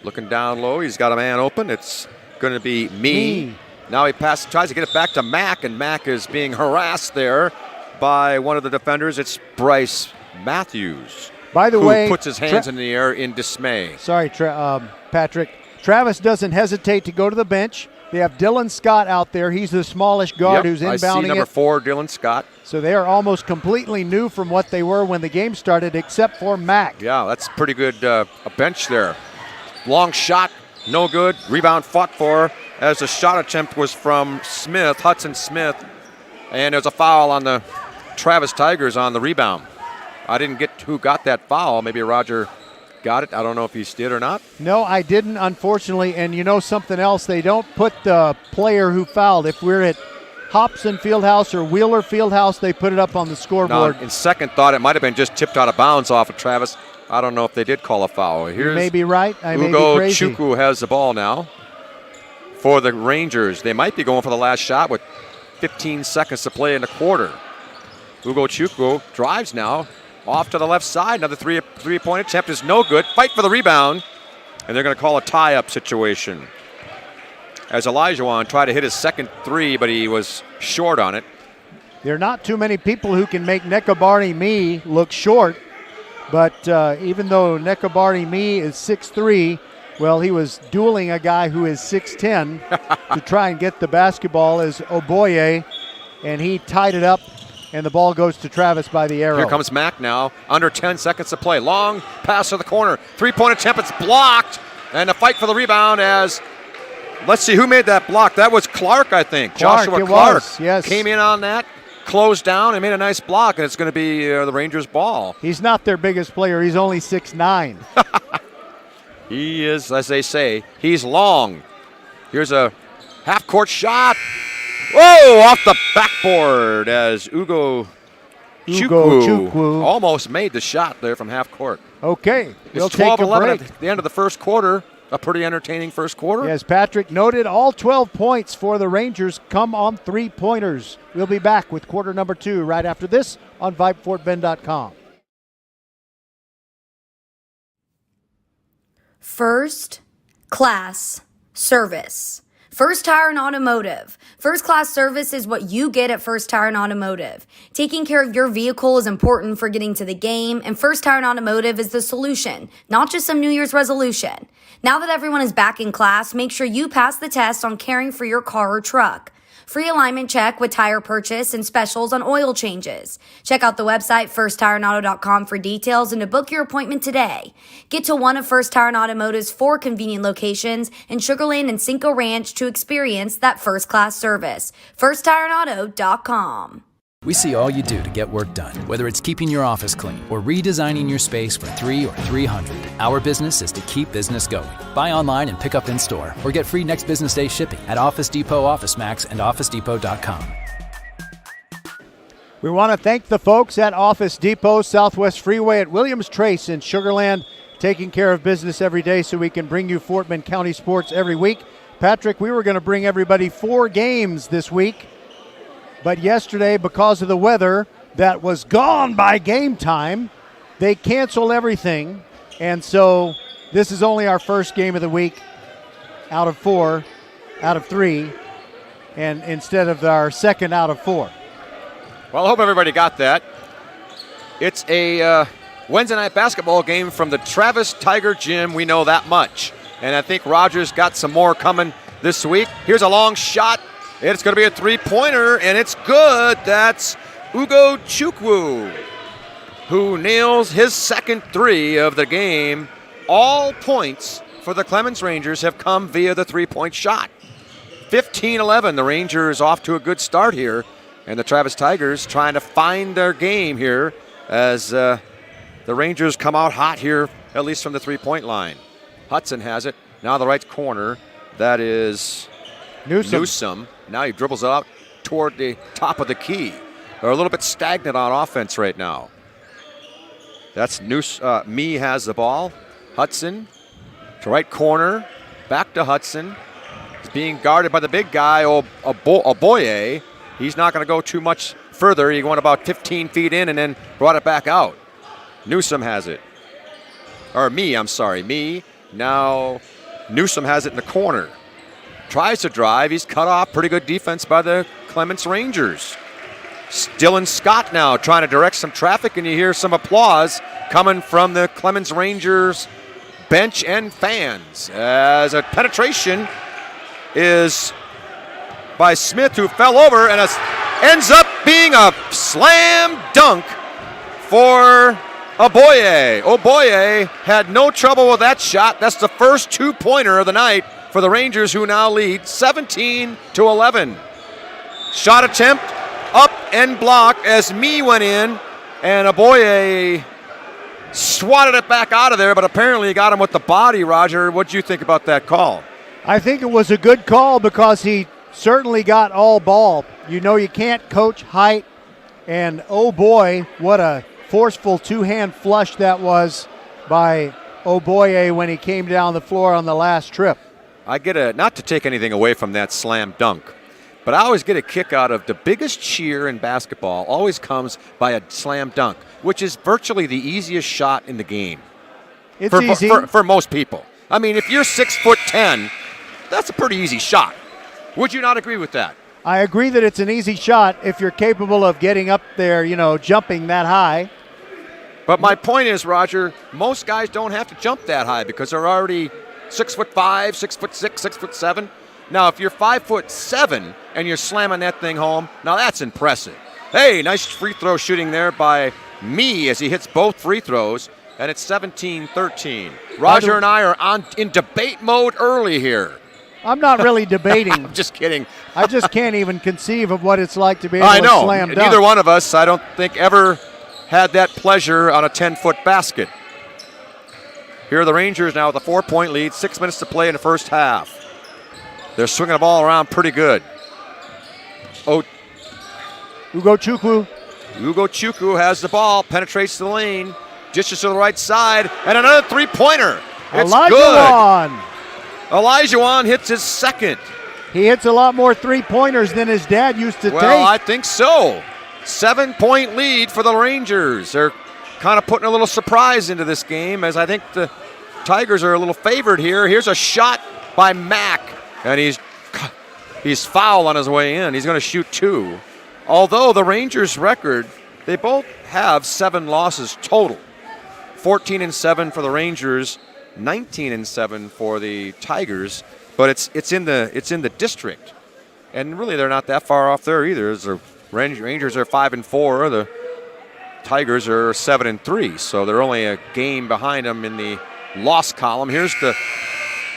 Looking down low, he's got a man open. It's going to be me. Now he tries to get it back to Mack, and Mack is being harassed there by one of the defenders. It's Bryce Matthews. By the way, who puts his hands in the air in dismay. Sorry, Patrick. Travis doesn't hesitate to go to the bench. They have Dylan Scott out there. He's the smallish guard who's inbounding I see number 4, Dylan Scott. So they are almost completely new from what they were when the game started, except for Mack. Yeah, that's pretty good a bench there. Long shot, no good. Rebound fought for as the shot attempt was from Smith, Hudson Smith. And there's a foul on the Travis Tigers on the rebound. I didn't get who got that foul. Maybe Roger got it. I don't know if he did or not. No, I didn't, unfortunately. And you know something else? They don't put the player who fouled. If we're at Hobson Fieldhouse or Wheeler Fieldhouse, they put it up on the scoreboard. Now, in second thought, it might have been just tipped out of bounds off of Travis. I don't know if they did call a foul. You may be right. I may be crazy. Ugo Chukwu has the ball now for the Rangers. They might be going for the last shot with 15 seconds to play in the quarter. Ugo Chukwu drives now. Off to the left side. Another three-point attempt is no good. Fight for the rebound. And they're going to call a tie-up situation. As Elijah tried to hit his second 3, but he was short on it. There are not too many people who can make Nekabari Me look short. But even though Nekabari Me is 6'3", well, he was dueling a guy who is 6'10" to try and get the basketball as Oboye. And he tied it up. And the ball goes to Travis by the arrow. Here comes Mack now. Under 10 seconds to play. Long pass to the corner. Three-point attempt. It's blocked. And a fight for the rebound as, let's see who made that block. That was Clark, I think. Joshua Clark yes. came in on that. closed down and made a nice block, and it's going to be the Rangers' ball. He's not their biggest player. He's only 6'9". He is, as they say, he's long. Here's a half-court shot. Whoa, off the backboard as Ugo Chukwu almost made the shot there from half court. Okay, we'll it's take a 12-11 break. at the end of the first quarter. A pretty entertaining first quarter. As Patrick noted, all 12 points for the Rangers come on three-pointers. We'll be back with quarter number 2 right after this on VypeFortBend.com. First class service. First Tire and Automotive. First class service is what you get at First Tire and Automotive. Taking care of your vehicle is important for getting to the game, and First Tire and Automotive is the solution, not just some New Year's resolution. Now that everyone is back in class, make sure you pass the test on caring for your car or truck. Free alignment check with tire purchase and specials on oil changes. Check out the website firsttireandauto.com for details and to book your appointment today. Get to one of First Tire and Automotive's 4 convenient locations in Sugar Land and Cinco Ranch to experience that first-class service. firsttireandauto.com. We see all you do to get work done, whether it's keeping your office clean or redesigning your space for 3 or 300. Our business is to keep business going. Buy online and pick up in store, or get free next business day shipping at Office Depot, OfficeMax, and OfficeDepot.com. We want to thank the folks at Office Depot, Southwest Freeway at Williams Trace in Sugar Land, taking care of business every day so we can bring you Fort Bend County sports every week. Patrick, we were going to bring everybody 4 games this week. But yesterday, because of the weather that was gone by game time, they canceled everything. And so this is only our first game of the week out of 3, and instead of our second out of 4. Well, I hope everybody got that. It's a Wednesday night basketball game from the Travis Tiger Gym. We know that much. And I think Rogers got some more coming this week. Here's a long shot. It's going to be a 3-pointer, and it's good. That's Ugo Chukwu, who nails his second 3 of the game. All points for the Clements Rangers have come via the 3-point shot. 15-11, the Rangers off to a good start here, and the Travis Tigers trying to find their game here as the Rangers come out hot here, at least from the 3-point line. Hudson has it. Now the right corner. That is Newsom. Now he dribbles out toward the top of the key. They're a little bit stagnant on offense right now. That's Me has the ball. Hudson to right corner. Back to Hudson. He's being guarded by the big guy, Oboye. He's not going to go too much further. He went about 15 feet in and then brought it back out. Newsom has it. Me. Now Newsom has it in the corner. Tries to drive. He's cut off. Pretty good defense by the Clements Rangers. Dylan Scott now trying to direct some traffic, and you hear some applause coming from the Clements Rangers bench and fans as a penetration is by Smith, who fell over, and ends up being a slam dunk for Oboye. Oboye had no trouble with that shot. That's the first 2-pointer of the night for the Rangers, who now lead 17-11. Shot attempt up and blocked as Me went in, and Oboye swatted it back out of there, but apparently he got him with the body. Roger, what do you think about that call? I think it was a good call because he certainly got all ball. You know you can't coach height, and oh boy, what a forceful 2-hand flush that was by Oboye when he came down the floor on the last trip. I get not to take anything away from that slam dunk, but I always get a kick out of the biggest cheer in basketball always comes by a slam dunk, which is virtually the easiest shot in the game. It's easy. For most people. I mean, if you're 6'10", that's a pretty easy shot. Would you not agree with that? I agree that it's an easy shot if you're capable of getting up there, jumping that high. But my point is, Roger, most guys don't have to jump that high because they're already 6'5", 6'6", 6'7". Now, if you're 5'7" and you're slamming that thing home, now that's impressive. Hey, nice free throw shooting there by Me as he hits both free throws, and it's 17-13. Roger and I are in debate mode early here. I'm not really debating. I'm just kidding. I just can't even conceive of what it's like to be able I know. to slam dunk. Neither one of us, I don't think, ever had that pleasure on a 10-foot basket. Here are the Rangers now with a 4-point lead, 6 minutes to play in the first half. They're swinging the ball around pretty good. Ugo Chukwu. Ugo Chukwu has the ball, penetrates the lane, dishes to the right side, and another three-pointer. It's good. Elijah hits his second. He hits a lot more three-pointers than his dad used to take. Well, I think so. 7-point lead for the Rangers. They're kind of putting a little surprise into this game, as I think the Tigers are a little favored here. Here's a shot by Mack, and he's foul on his way in. He's going to shoot 2. Although the Rangers' record, they both have 7 losses total. 14-7 for the Rangers, 19-7 for the Tigers. But it's in the district, and really they're not that far off there either. The Rangers are 5-4. The Tigers are 7-3. So they're only a game behind them in the loss column. Here's the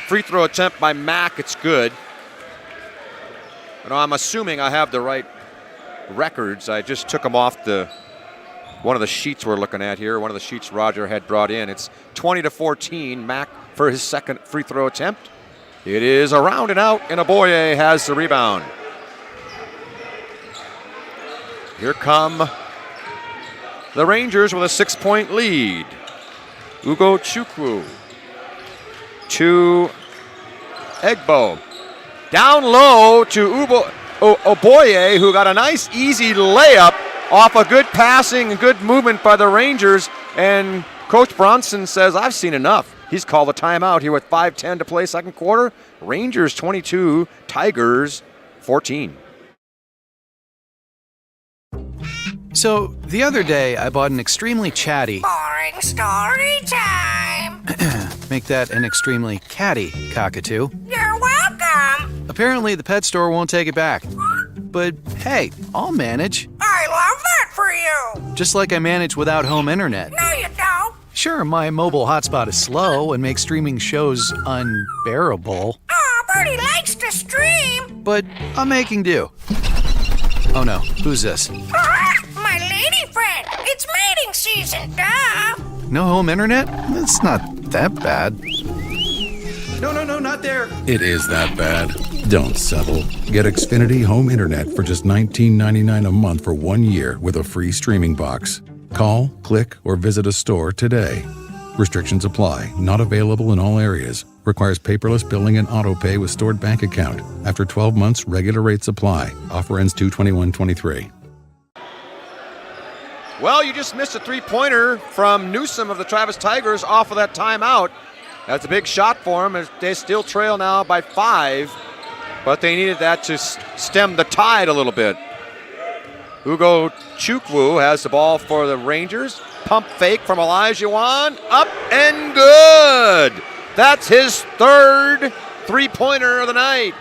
free throw attempt by Mack. It's good. And I'm assuming I have the right records. I just took them off one of the sheets we're looking at here. One of the sheets Roger had brought in. It's 20-14. Mack for his second free throw attempt. It is around and out, and Aboye has the rebound. Here come the Rangers with a 6-point lead. Ugo Chukwu to Egbo. Down low to Aboye, who got a nice, easy layup off a good passing and good movement by the Rangers. And Coach Bronson says, I've seen enough. He's called a timeout here with 5:10 to play second quarter. Rangers 22, Tigers 14. So, the other day, I bought an extremely chatty... Boring story time. Make that an extremely catty cockatoo. You're welcome. Apparently, the pet store won't take it back. But, hey, I'll manage. I love that for you. Just like I manage without home internet. No, you don't. Sure, my mobile hotspot is slow and makes streaming shows unbearable. Oh, Bertie likes to stream. But I'm making do. Oh no, who's this? My lady friend. It's mating season, duh. No home internet? It's not that bad. No, not there. It is that bad. Don't settle. Get Xfinity Home Internet for just $19.99 a month for 1 year with a free streaming box. Call, click, or visit a store today. Restrictions apply. Not available in all areas. Requires paperless billing and auto pay with stored bank account. After 12 months, regular rates apply. Offer ends 2/21/23. Well, you just missed a three-pointer from Newsom of the Travis Tigers off of that timeout. That's a big shot for them. They still trail now by 5, but they needed that to stem the tide a little bit. Ugo Chukwu has the ball for the Rangers. Pump fake from Elijah up and good. That's his third three-pointer of the night.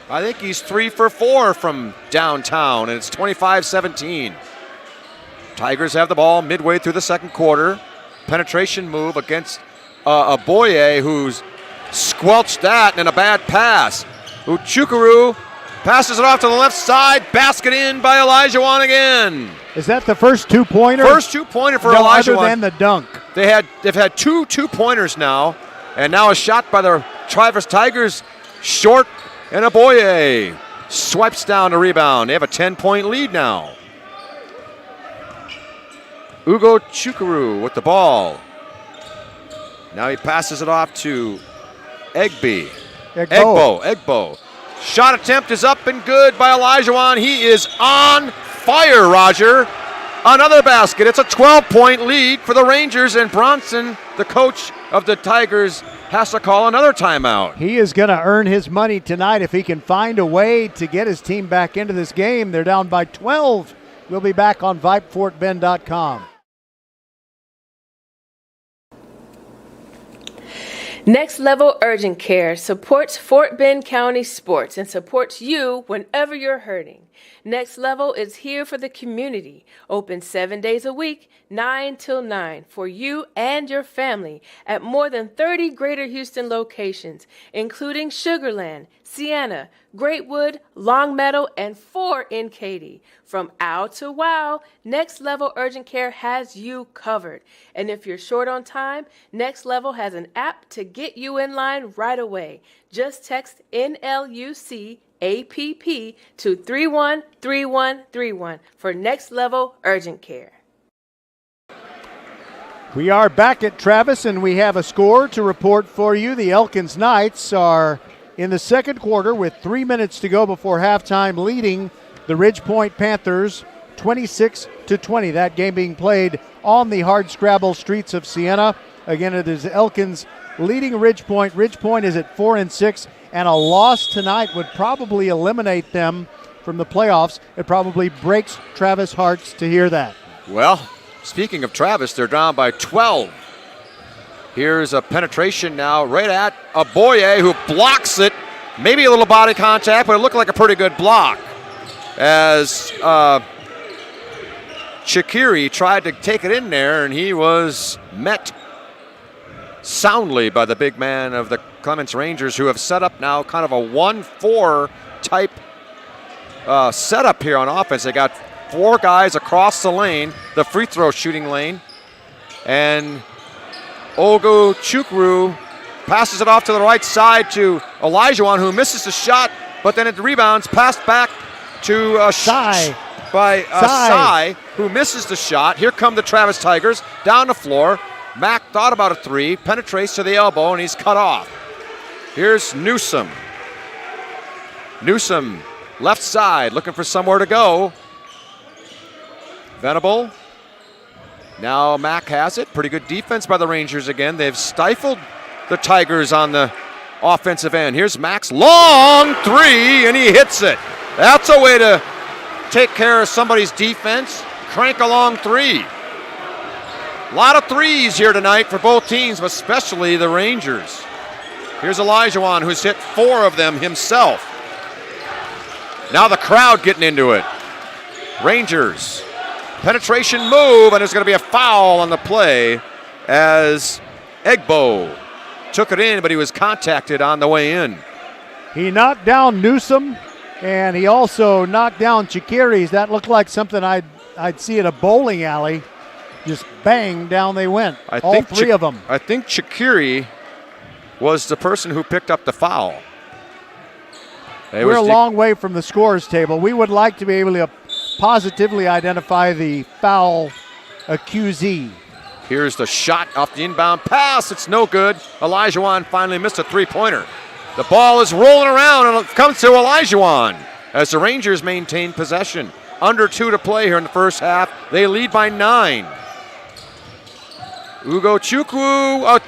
I think he's 3 for 4 from downtown, and it's 25-17. Tigers have the ball midway through the second quarter. Penetration move against Aboye, who's squelched that and a bad pass. Uchukwu passes it off to the left side. Basket in by Elijah again. Is that the first two-pointer? First two-pointer for Elijah other than the dunk. They've had two two-pointers now, and now a shot by the Travis Tigers, short, and Aboye swipes down the rebound. They have a 10-point lead now. Ugo Chukwu with the ball. Now he passes it off to Egbo. Shot attempt is up and good by Elijah. He is on fire, Roger. Another basket. It's a 12-point lead for the Rangers, and Bronson, the coach of the Tigers, has to call another timeout. He is going to earn his money tonight if he can find a way to get his team back into this game. They're down by 12. We'll be back on VypeFortBend.com. Next Level Urgent Care supports Fort Bend County sports and supports you whenever you're hurting. Next Level is here for the community, open 7 days a week, 9 till 9, for you and your family at more than 30 Greater Houston locations, including Sugarland, Sienna, Greatwood, Longmeadow, and 4 in Katy. From ow to wow, Next Level Urgent Care has you covered. And if you're short on time, Next Level has an app to get you in line right away. Just text NLUC APP to 313131 for Next Level Urgent Care. We are back at Travis, and we have a score to report for you. The Elkins Knights are in the second quarter with 3 minutes to go before halftime, leading the Ridge Point Panthers 26-20. That game being played on the hardscrabble streets of Sienna. Again, it is Elkins leading Ridge Point. Ridge Point is at 4-6, and a loss tonight would probably eliminate them from the playoffs. It probably breaks Travis' hearts to hear that. Well, speaking of Travis, they're down by 12. Here's a penetration now right at Aboye, who blocks it. Maybe a little body contact, but it looked like a pretty good block. As Shakiri tried to take it in there, and he was met soundly by the big man of the Clements Rangers, who have set up now kind of a 1-4 type setup here on offense. They got 4 guys across the lane, the free throw shooting lane, and Ogo Chukwu passes it off to the right side to Elijahwan, who misses the shot, but then it rebounds, passed back to Sai, who misses the shot. Here come the Travis Tigers down the floor. Mack thought about a 3, penetrates to the elbow, and he's cut off. Here's Newsom. Newsom, left side, looking for somewhere to go. Venable. Now Mack has it. Pretty good defense by the Rangers again. They've stifled the Tigers on the offensive end. Here's Mack's long 3, and he hits it. That's a way to take care of somebody's defense. Crank a long 3. A lot of 3s here tonight for both teams, but especially the Rangers. Here's Elijahwan, who's hit 4 of them himself. Now the crowd getting into it. Rangers. Penetration move, and there's going to be a foul on the play as Egbo took it in, but he was contacted on the way in. He knocked down Newsom, and he also knocked down Chikiri's. That looked like something I'd see at a bowling alley. Just bang, down they went. All 3 of them. I think Chikiri was the person who picked up the foul. We're a long way from the scores table. We would like to be able to positively identify the foul accusee. Here's the shot off the inbound pass. It's no good. Elijahwan finally missed a 3-pointer. The ball is rolling around, and it comes to Elijahwan as the Rangers maintain possession. Under 2 to play here in the first half. They lead by 9. Ugo Chukwu, a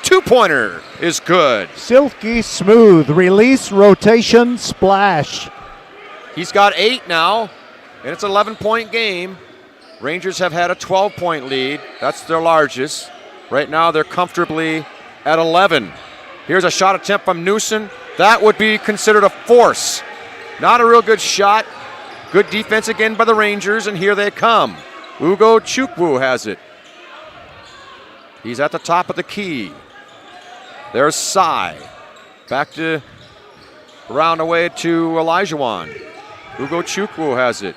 2-pointer is good. Silky smooth, release, rotation, splash. He's got 8 now, and it's an 11-point game. Rangers have had a 12-point lead. That's their largest. Right now they're comfortably at 11. Here's a shot attempt from Newsom. That would be considered a force. Not a real good shot. Good defense again by the Rangers, and here they come. Ugo Chukwu has it. He's at the top of the key. There's Sai. Back to round away to Elijahwan. Ugo Chukwu has it.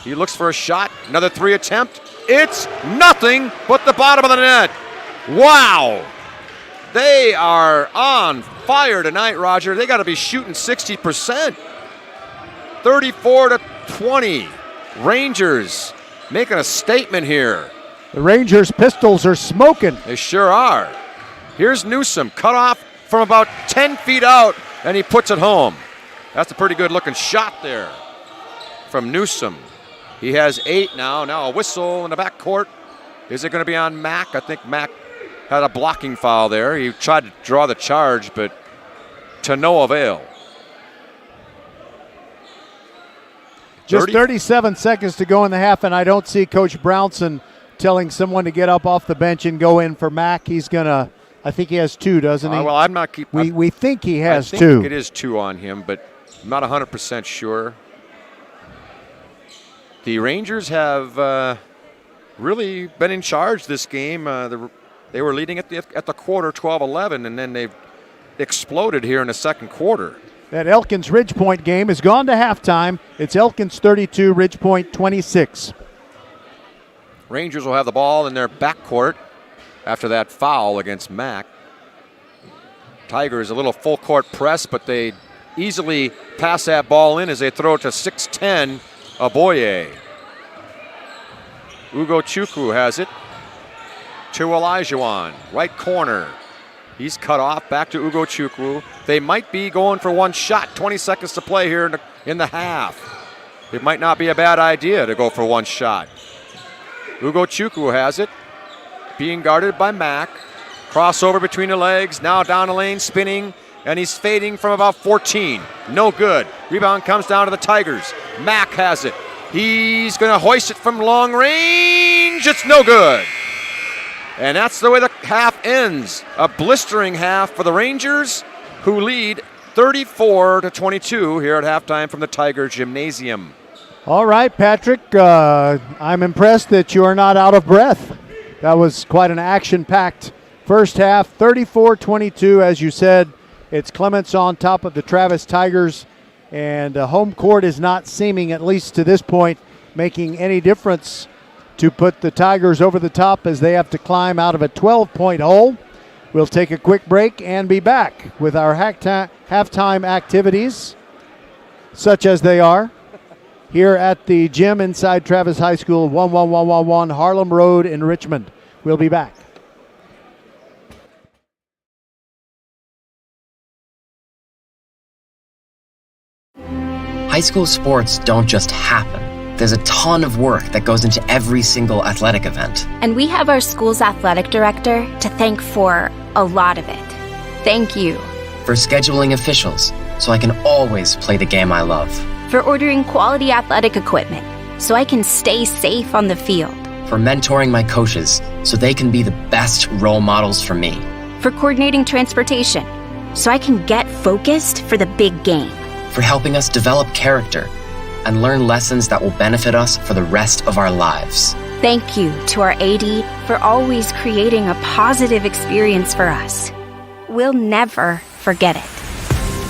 He looks for a shot. Another 3 attempt. It's nothing but the bottom of the net. Wow. They are on fire tonight, Roger. They got to be shooting 60%. 34-20. Rangers making a statement here. The Rangers pistols are smoking. They sure are. Here's Newsom, cut off from about 10 feet out, and he puts it home. That's a pretty good looking shot there from Newsom. He has 8 now. Now a whistle in the backcourt. Is it going to be on Mack? I think Mack had a blocking foul there. He tried to draw the charge, but to no avail. Just 37 seconds to go in the half, and I don't see Coach Brownson telling someone to get up off the bench and go in for Mack. He's going to I think he has 2, doesn't he? Well, I'm not keeping. We think he has 2. I think it is 2 on him, but I'm not 100% sure. The Rangers have really been in charge this game. They were leading at the quarter 12-11, and then they've exploded here in the second quarter. That Elkins Ridgepoint game has gone to halftime. It's Elkins 32, Ridgepoint 26. Rangers will have the ball in their backcourt after that foul against Mack. Tigers a little full court press, but they easily pass that ball in as they throw it to 6'10", Aboye. Ugo Chukwu has it to Olajuwon, right corner. He's cut off, back to Ugo Chukwu. They might be going for one shot, 20 seconds to play here in the half. It might not be a bad idea to go for one shot. Ugo Chukwu has it, being guarded by Mack. Crossover between the legs, now down the lane, spinning, and he's fading from about 14. No good. Rebound comes down to the Tigers. Mack has it. He's going to hoist it from long range. It's no good. And that's the way the half ends. A blistering half for the Rangers, who lead 34-22 here at halftime from the Tiger Gymnasium. All right, Patrick, I'm impressed that you are not out of breath. That was quite an action-packed first half, 34-22, as you said. It's Clements on top of the Travis Tigers, and home court is not seeming, at least to this point, making any difference to put the Tigers over the top as they have to climb out of a 12-point hole. We'll take a quick break and be back with our halftime activities, such as they are, here at the gym inside Travis High School, 11111 Harlem Road in Richmond. We'll be back. High school sports don't just happen. There's a ton of work that goes into every single athletic event. And we have our school's athletic director to thank for a lot of it. Thank you. For scheduling officials, so I can always play the game I love. For ordering quality athletic equipment, so I can stay safe on the field. For mentoring my coaches, so they can be the best role models for me. For coordinating transportation, so I can get focused for the big game. For helping us develop character and learn lessons that will benefit us for the rest of our lives. Thank you to our AD for always creating a positive experience for us. We'll never forget it.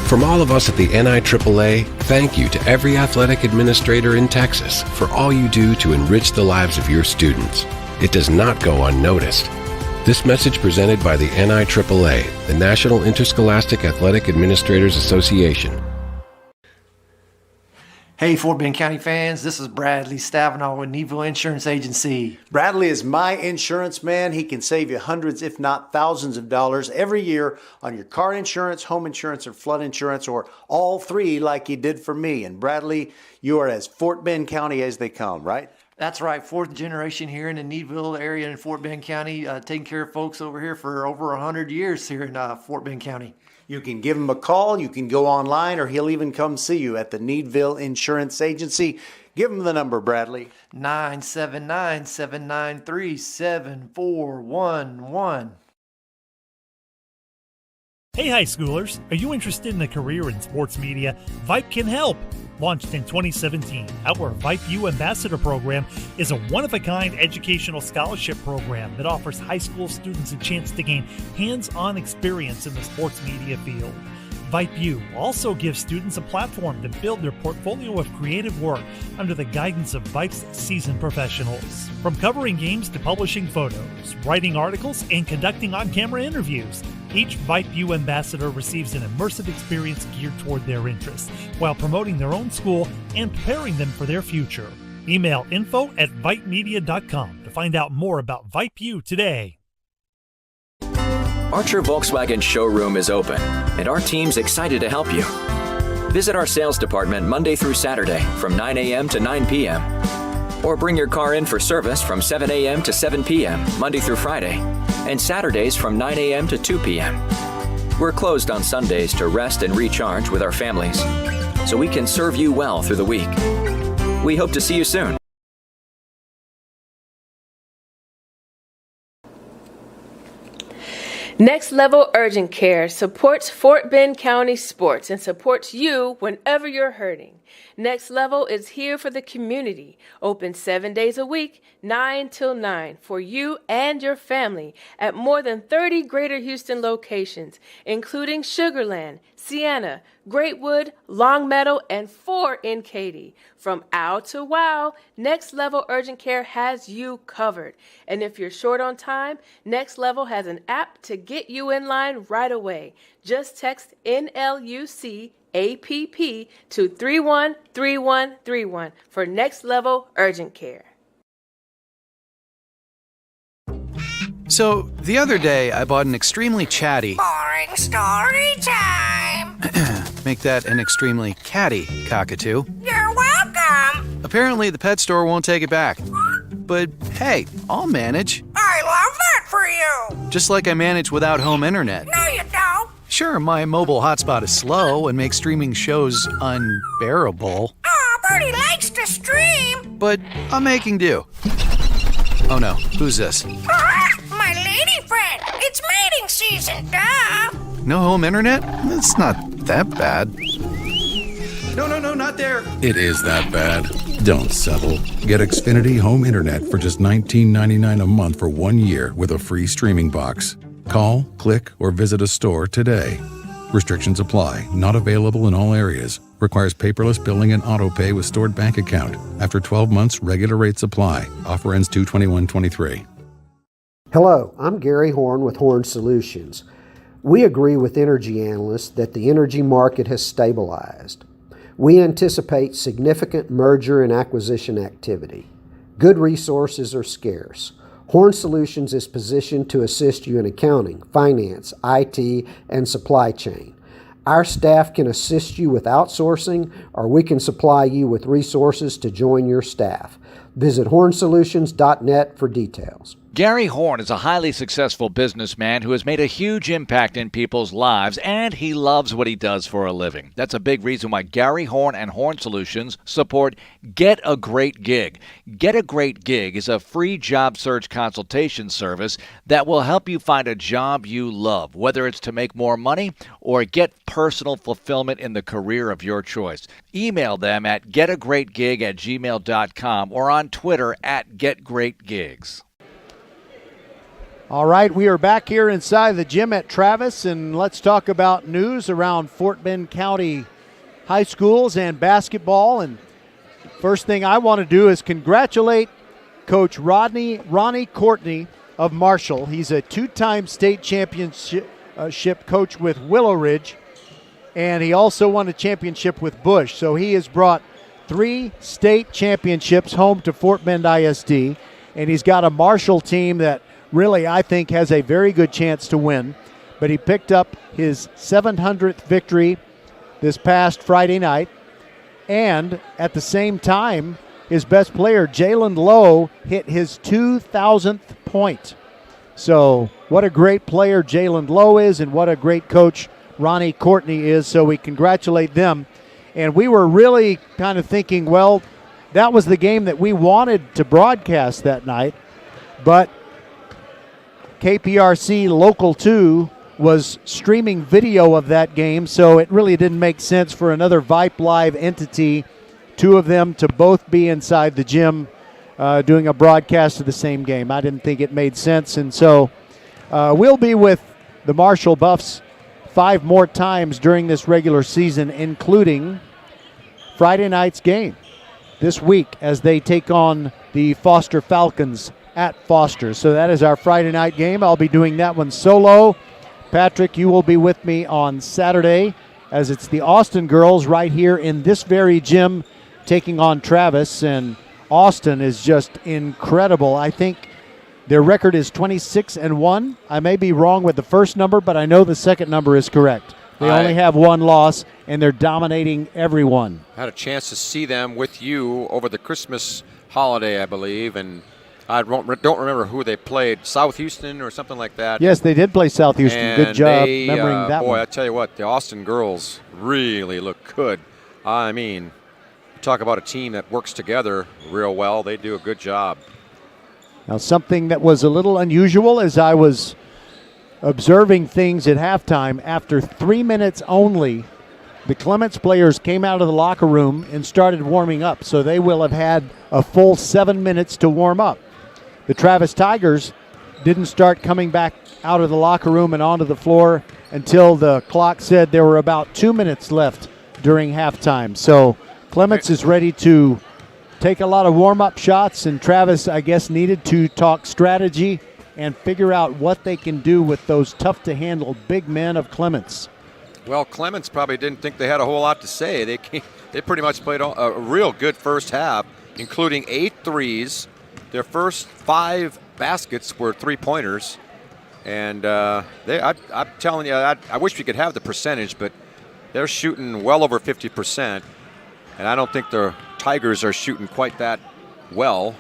From all of us at the NIAAA, thank you to every athletic administrator in Texas for all you do to enrich the lives of your students. It does not go unnoticed. This message presented by the NIAAA, the National Interscholastic Athletic Administrators Association. Hey, Fort Bend County fans, this is Bradley Stavanaugh with Needville Insurance Agency. Bradley is my insurance man. He can save you hundreds, if not thousands of dollars every year on your car insurance, home insurance, or flood insurance, or all three like he did for me. And Bradley, you are as Fort Bend County as they come, right? That's right, fourth generation here in the Needville area in Fort Bend County, taking care of folks over here for over 100 years here in Fort Bend County. You can give him a call, you can go online, or he'll even come see you at the Needville Insurance Agency. Give him the number, Bradley. 979-793-7411. Hey high schoolers, are you interested in a career in sports media? Vype can help. Launched in 2017, our Vype U Ambassador Program is a one-of-a-kind educational scholarship program that offers high school students a chance to gain hands-on experience in the sports media field. Vype U also gives students a platform to build their portfolio of creative work under the guidance of Vype's seasoned professionals. From covering games to publishing photos, writing articles, and conducting on-camera interviews, each Vype U ambassador receives an immersive experience geared toward their interests, while promoting their own school and preparing them for their future. Email info@vypemedia.com to find out more about Vype U today. Archer Volkswagen showroom is open, and our team's excited to help you. Visit our sales department Monday through Saturday from 9 a.m. to 9 p.m. Or bring your car in for service from 7 a.m. to 7 p.m. Monday through Friday, and Saturdays from 9 a.m. to 2 p.m. We're closed on Sundays to rest and recharge with our families, so we can serve you well through the week. We hope to see you soon. Next Level Urgent Care supports Fort Bend County sports and supports you whenever you're hurting. Next Level is here for the community, open 7 days a week, 9 till 9, for you and your family at more than 30 Greater Houston locations, including Sugar Land, Sienna, Greatwood, Longmeadow, and 4 in Katy. From ow to wow, Next Level Urgent Care has you covered. And if you're short on time, Next Level has an app to get you in line right away. Just text NLUC APP to 313131 for Next Level Urgent Care. So, the other day, I bought an extremely chatty... Boring story time. Make that an extremely catty cockatoo. You're welcome. Apparently, the pet store won't take it back. But, hey, I'll manage. I love that for you. Just like I manage without home internet. No, you don't. Sure, my mobile hotspot is slow and makes streaming shows unbearable. Aw, Birdie likes to stream. But I'm making do. Oh no, who's this? My lady friend. It's mating season, duh. No home internet? It's not that bad. No, not there. It is that bad. Don't settle. Get Xfinity Home Internet for just $19.99 a month for 1 year with a free streaming box. Call, click, or visit a store today. Restrictions apply. Not available in all areas. Requires paperless billing and auto pay with stored bank account. After 12 months, regular rates apply. Offer ends 2/21/23. Hello, I'm Gary Horn with Horn Solutions. We agree with energy analysts that the energy market has stabilized. We anticipate significant merger and acquisition activity. Good resources are scarce. Horn Solutions is positioned to assist you in accounting, finance, IT, and supply chain. Our staff can assist you with outsourcing, or we can supply you with resources to join your staff. Visit hornsolutions.net for details. Gary Horn is a highly successful businessman who has made a huge impact in people's lives, and he loves what he does for a living. That's a big reason why Gary Horn and Horn Solutions support Get a Great Gig. Get a Great Gig is a free job search consultation service that will help you find a job you love, whether it's to make more money or get personal fulfillment in the career of your choice. Email them at getagreatgig@gmail.com or on Twitter at getgreatgigs. All right, we are back here inside the gym at Travis, and let's talk about news around Fort Bend County high schools and basketball. And first thing I want to do is congratulate Coach Ronnie Courtney of Marshall. He's a two-time state championship coach with Willow Ridge, and he also won a championship with Bush. So he has brought 3 state championships home to Fort Bend ISD, and he's got a Marshall team that really, I think, has a very good chance to win. But he picked up his 700th victory this past Friday night. And at the same time, his best player, Jalen Lowe, hit his 2,000th point. So what a great player Jalen Lowe is, and what a great coach Ronnie Courtney is. So we congratulate them. And we were really kind of thinking, well, that was the game that we wanted to broadcast that night. But KPRC Local 2 was streaming video of that game, so it really didn't make sense for another Vype Live entity, 2 of them, to both be inside the gym doing a broadcast of the same game. I didn't think it made sense, and so we'll be with the Marshall Buffs 5 more times during this regular season, including Friday night's game this week as they take on the Foster Falcons at Foster. So that is our Friday night game. I'll be doing that one solo. Patrick, you will be with me on Saturday as it's the Austin girls right here in this very gym taking on Travis. And Austin is just incredible. I think their record is 26-1. I may be wrong with the first number, but I know the second number is correct. They only have 1 loss, and they're dominating everyone. I had a chance to see them with you over the Christmas holiday, I believe, and I don't remember who they played, South Houston or something like that. Yes, they did play South Houston. And good job remembering that one. Boy, I tell you what, the Austin girls really look good. I mean, talk about a team that works together real well. They do a good job. Now, something that was a little unusual as I was observing things at halftime, after 3 minutes only, the Clements players came out of the locker room and started warming up, so they will have had a full 7 minutes to warm up. The Travis Tigers didn't start coming back out of the locker room and onto the floor until the clock said there were about 2 minutes left during halftime. So Clements is ready to take a lot of warm-up shots, and Travis, I guess, needed to talk strategy and figure out what they can do with those tough-to-handle big men of Clements. Well, Clements probably didn't think they had a whole lot to say. They pretty much played a real good first half, including 8 threes. Their first 5 baskets were 3-pointers. And I'm telling you, I wish we could have the percentage, but they're shooting well over 50%. And I don't think the Tigers are shooting quite that well,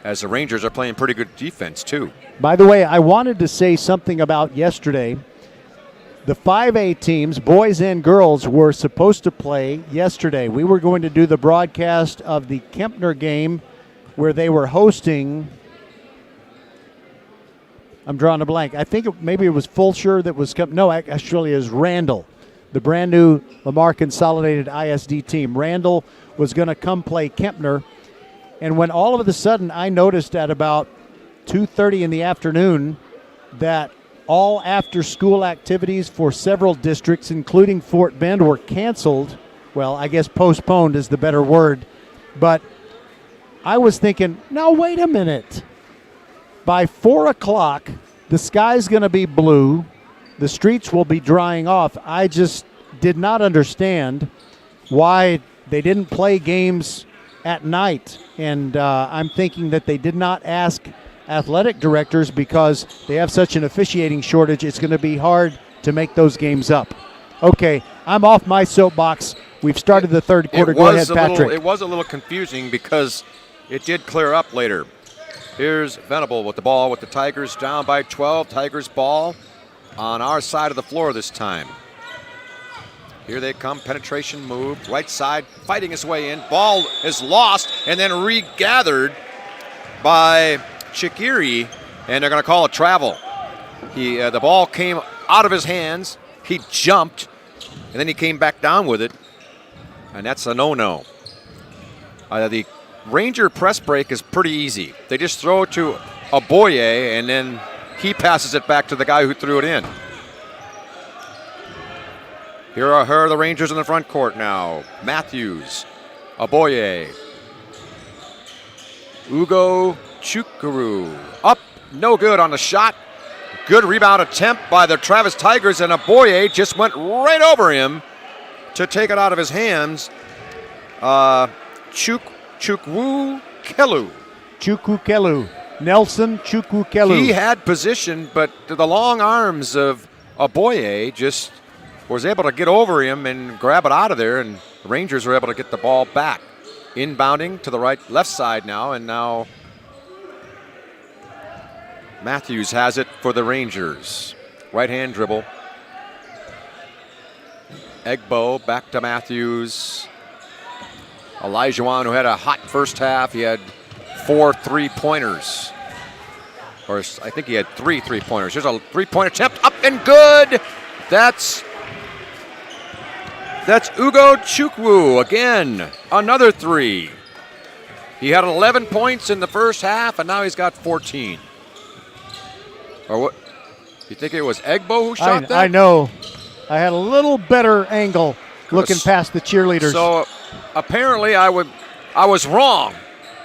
as the Rangers are playing pretty good defense, too. By the way, I wanted to say something about yesterday. The 5A teams, boys and girls, were supposed to play yesterday. We were going to do the broadcast of the Kempner game where they were hosting. I'm drawing a blank. I think maybe it was Fulshear that was coming. No, actually it was Randall, the brand new Lamar Consolidated ISD team. Randall was going to come play Kempner. And when all of a sudden I noticed at about 2:30 in the afternoon that all after-school activities for several districts, including Fort Bend, were canceled. Well, I guess postponed is the better word. But I was thinking, now wait a minute. By 4 o'clock, the sky's going to be blue. The streets will be drying off. I just did not understand why they didn't play games at night. And I'm thinking that they did not ask athletic directors because they have such an officiating shortage. It's going to be hard to make those games up. Okay, I'm off my soapbox. We've started the third quarter. Go ahead, Patrick. It was a little confusing because it did clear up later. Here's Venable with the ball with the Tigers down by 12. Tigers ball on our side of the floor this time. Here they come, penetration move, right side, fighting his way in. Ball is lost and then regathered by Chikiri, and they're going to call a travel. The ball came out of his hands. He jumped, and then he came back down with it, and that's a no-no. The Ranger press break is pretty easy. They just throw it to Aboye, and then he passes it back to the guy who threw it in. Here are the Rangers in the front court now. Matthews, Aboye, Ugo Chukwu. Up, no good on the shot. Good rebound attempt by the Travis Tigers, and Aboye just went right over him to take it out of his hands. Chukwu Kelu. Nelson Chukwu Kelu. He had position, but the long arms of Aboye just was able to get over him and grab it out of there, and the Rangers were able to get the ball back. Inbounding to the left side now, and now Matthews has it for the Rangers. Right-hand dribble. Egbo back to Matthews. Elijah, who had a hot first half, he had 4 3-pointers. Or I think he had 3 3-pointers. Here's a 3-point attempt, up and good. That's Ugo Chukwu again, another 3. He had 11 points in the first half, and now he's got 14. Or what? You think it was Egbo who shot that? I know. I had a little better angle looking past the cheerleaders. So apparently I was wrong.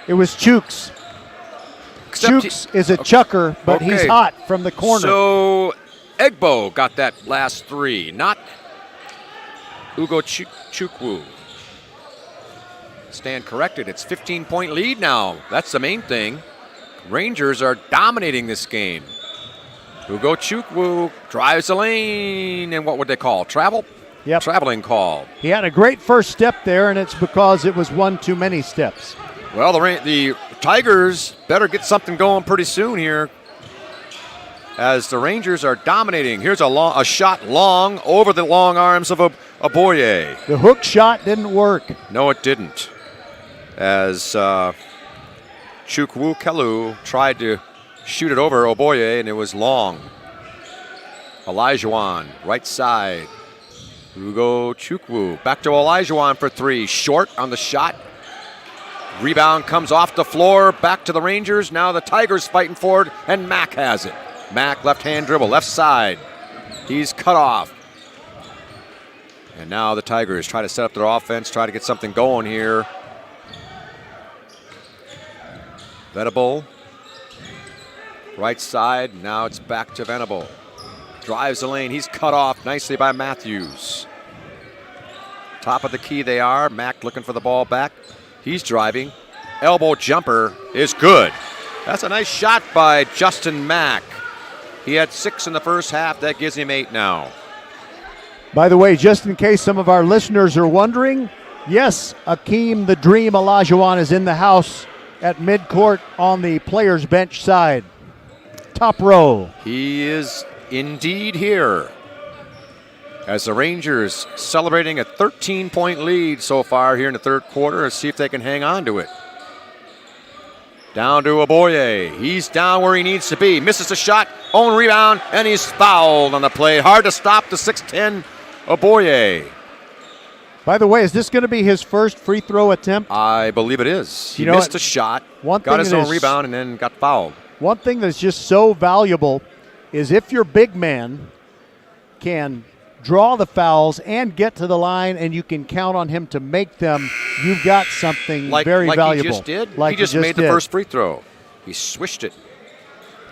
It was Chooks. Chooks is a chucker, but he's hot from the corner. So Egbo got that last 3, not Ugo Chukwu. Stand corrected. It's 15-point lead now. That's the main thing. Rangers are dominating this game. Ugo Chukwu drives the lane, and what would they call? Travel? Yep. Traveling call. He had a great first step there, and it's because it was one too many steps. Well, the Tigers better get something going pretty soon here, as the Rangers are dominating. Here's a shot long over the long arms of Aboye. The hook shot didn't work. No, it didn't. As Chukwu Kelu tried to shoot it over Aboye, and it was long. Olajuwon, right side. Ugo Chukwu back to Olajuwon for three. Short on the shot. Rebound comes off the floor, back to the Rangers. Now the Tigers fighting for it, and Mack has it. Mack, left-hand dribble, left side. He's cut off. And now the Tigers try to set up their offense, try to get something going here. Venable, right side. Now it's back to Venable. Drives the lane. He's cut off nicely by Matthews. Top of the key they are. Mack looking for the ball back. He's driving. Elbow jumper is good. That's a nice shot by Justin Mack. He had 6 in the first half. That gives him 8 now. By the way, just in case some of our listeners are wondering, yes, Akeem the Dream Olajuwon is in the house at midcourt on the players' bench side. Top row. He is indeed here. As the Rangers celebrating a 13-point lead so far here in the third quarter. Let's see if they can hang on to it. Down to Oboye. He's down where he needs to be. Misses the shot, own rebound, and he's fouled on the play. Hard to stop the 6'10 Oboye. By the way, is this going to be his first free throw attempt? I believe it is. He missed a shot, got his own rebound, and then got fouled. One thing that's just so valuable is if your big man can draw the fouls and get to the line and you can count on him to make them, you've got something very valuable. He just did? He just made the first free throw. He swished it.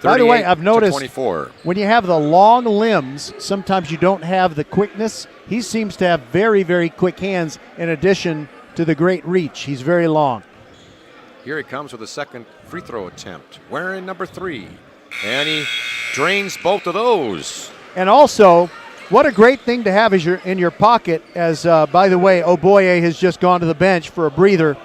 By the way, I've noticed 24. When you have the long limbs, sometimes you don't have the quickness. He seems to have very, very quick hands in addition to the great reach. He's very long. Here he comes with a second free throw attempt, wearing number 3. And he drains both of those. And also, what a great thing to have in your pocket as, by the way, Oboye has just gone to the bench for a breather.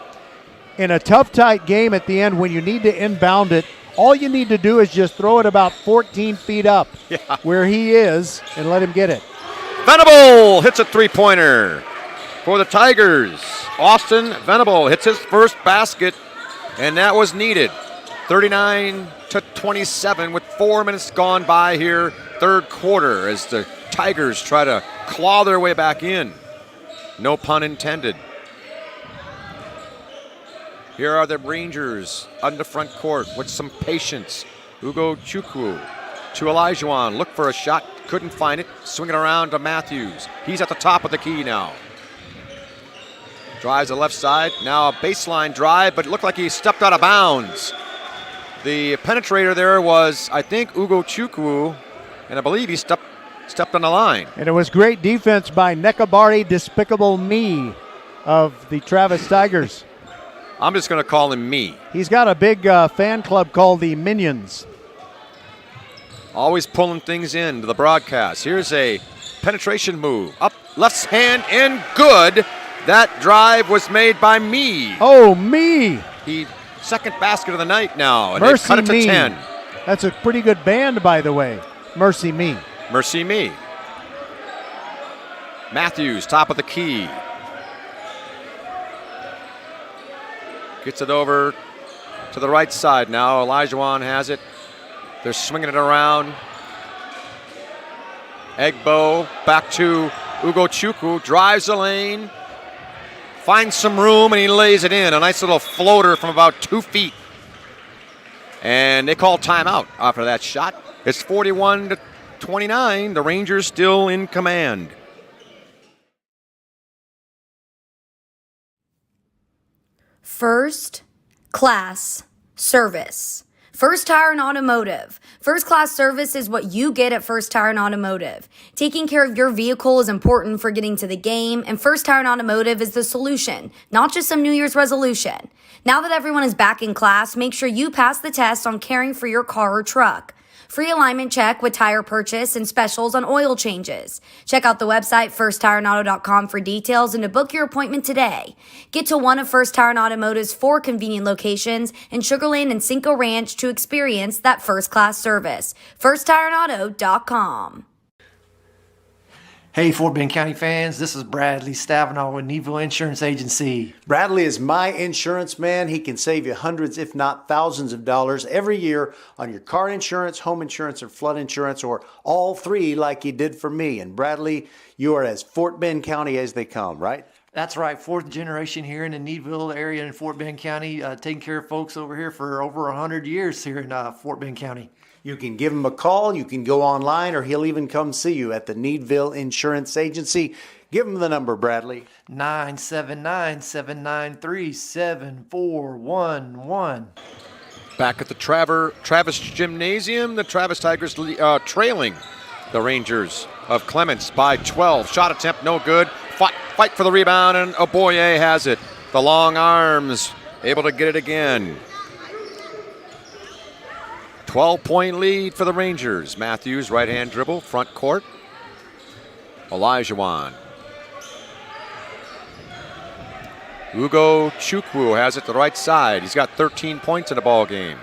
In a tough, tight game at the end when you need to inbound it, all you need to do is just throw it about 14 feet up where he is and let him get it. Venable hits a three-pointer for the Tigers. Austin Venable hits his first basket, and that was needed. 39-27 with 4 minutes gone by here, third quarter, as the Tigers try to claw their way back in. No pun intended. Here are the Rangers on the front court with some patience. Ugo Chukwu to Olajuwon. Look for a shot. Couldn't find it. Swing it around to Matthews. He's at the top of the key now. Drives the left side. Now a baseline drive, but it looked like he stepped out of bounds. The penetrator there was, I think, Ugo Chukwu, and I believe he stepped on the line. And it was great defense by Nekabari Despicable Me of the Travis Tigers. I'm just going to call him Me. He's got a big fan club called the Minions. Always pulling things into the broadcast. Here's a penetration move. Up, left hand, and good. That drive was made by Me. Oh, Me. He second basket of the night now, and Mercy they cut it to Me. 10. That's a pretty good band, by the way. Mercy Me. Mercy Me. Matthews, top of the key. Gets it over to the right side now. Olajuwon has it. They're swinging it around. Egbo back to Ugo Chukwu. Drives the lane. Finds some room and he lays it in. A nice little floater from about 2 feet. And they call timeout after that shot. It's 41-29. The Rangers still in command. First class service. First Tire and Automotive. First class service is what you get at First Tire and Automotive. Taking care of your vehicle is important for getting to the game, and First Tire and Automotive is the solution, not just some New Year's resolution. Now that everyone is back in class, make sure you pass the test on caring for your car or truck. Free alignment check with tire purchase and specials on oil changes. Check out the website firsttireandauto.com for details and to book your appointment today. Get to one of First Tire and Automotive's 4 convenient locations in Sugar Land and Cinco Ranch to experience that first-class service. firsttireandauto.com. Hey, Fort Bend County fans, this is Bradley Stavanaugh with Needville Insurance Agency. Bradley is my insurance man. He can save you hundreds, if not thousands of dollars every year on your car insurance, home insurance, or flood insurance, or all three like he did for me. And Bradley, you are as Fort Bend County as they come, right? That's right, fourth generation here in the Needville area in Fort Bend County, taking care of folks over here for over 100 years here in Fort Bend County. You can give him a call, you can go online, or he'll even come see you at the Needville Insurance Agency. Give him the number, Bradley. 979-793-7411. Back at the Travis Gymnasium, the Travis Tigers trailing the Rangers of Clements by 12. Shot attempt, no good. Fight for the rebound, and Oboye has it. The long arms, able to get it again. 12-point lead for the Rangers. Matthews, right-hand dribble, front court. Olajuwon. Ugo Chukwu has it to the right side. He's got 13 points in the ball game.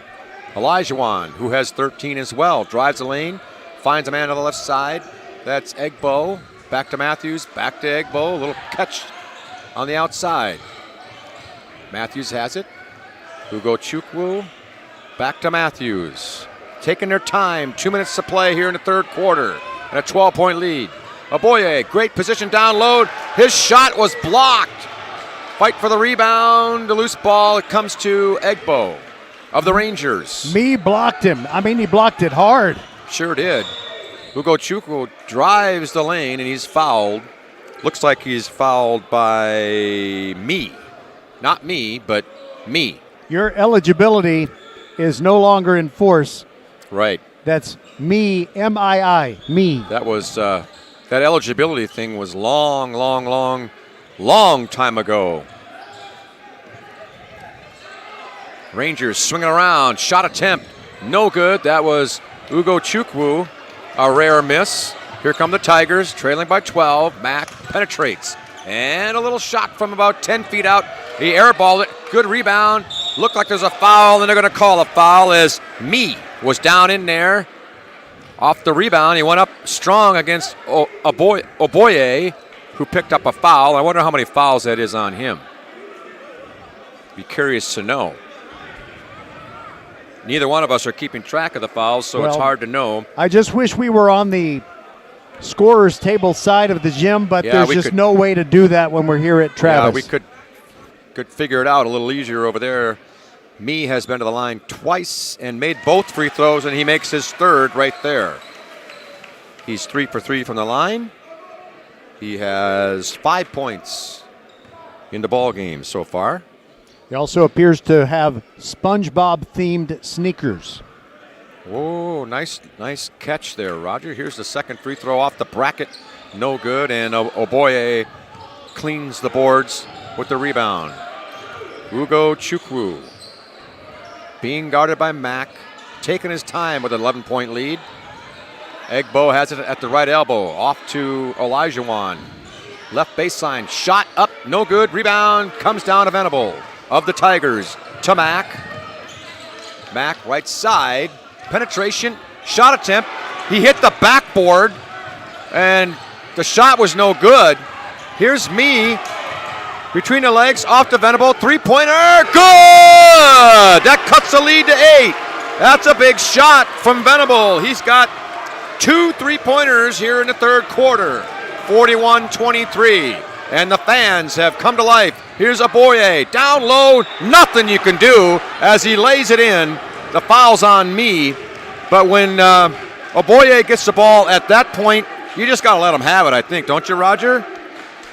Olajuwon, who has 13 as well, drives the lane, finds a man on the left side. That's Egbo. Back to Matthews, back to Egbo. A little catch on the outside. Matthews has it. Ugo Chukwu. Back to Matthews. Taking their time. 2 minutes to play here in the third quarter. And a 12-point lead. Oboye, great position down low. His shot was blocked. Fight for the rebound. The loose ball. It comes to Egbo of the Rangers. Me blocked him. I mean, he blocked it hard. Sure did. Ugo Chukwu drives the lane, and he's fouled. Looks like he's fouled by me. Not me, but me. Your eligibility is no longer in force. Right. That's me, M-I-I, me. That was, that eligibility thing was long time ago. Rangers swinging around, shot attempt, no good. That was Ugo Chukwu, a rare miss. Here come the Tigers, trailing by 12. Mack penetrates, and a little shot from about 10 feet out. He airballed it, good rebound. Looked like there's a foul, and they're going to call a foul as me was down in there. Off the rebound, he went up strong against Oboye, who picked up a foul. I wonder how many fouls that is on him. Be curious to know. Neither one of us are keeping track of the fouls, so it's hard to know. I just wish we were on the scorer's table side of the gym, but there's just no way to do that when we're here at Travis. Yeah, we could figure it out a little easier over there. Me has been to the line twice and made both free throws, and he makes his third right there. He's 3 for 3 from the line. He has 5 points in the ball game so far. He also appears to have SpongeBob-themed sneakers. Oh, nice catch there, Roger. Here's the second free throw off the bracket. No good, and Oboye cleans the boards with the rebound. Ugo Chukwu being guarded by Mack, taking his time with an 11-point lead. Egbo has it at the right elbow, off to Olajuwon. Left baseline, shot up, no good. Rebound comes down to Venable of the Tigers to Mack. Mack right side, penetration, shot attempt. He hit the backboard, and the shot was no good. Here's me. Between the legs, off to Venable, three-pointer, good! That cuts the lead to 8. That's a big shot from Venable. He's got 2 three-pointers here in the third quarter, 41-23. And the fans have come to life. Here's Oboye, down low, nothing you can do as he lays it in. The foul's on me, but when Oboye gets the ball at that point, you just got to let him have it, I think, don't you, Roger?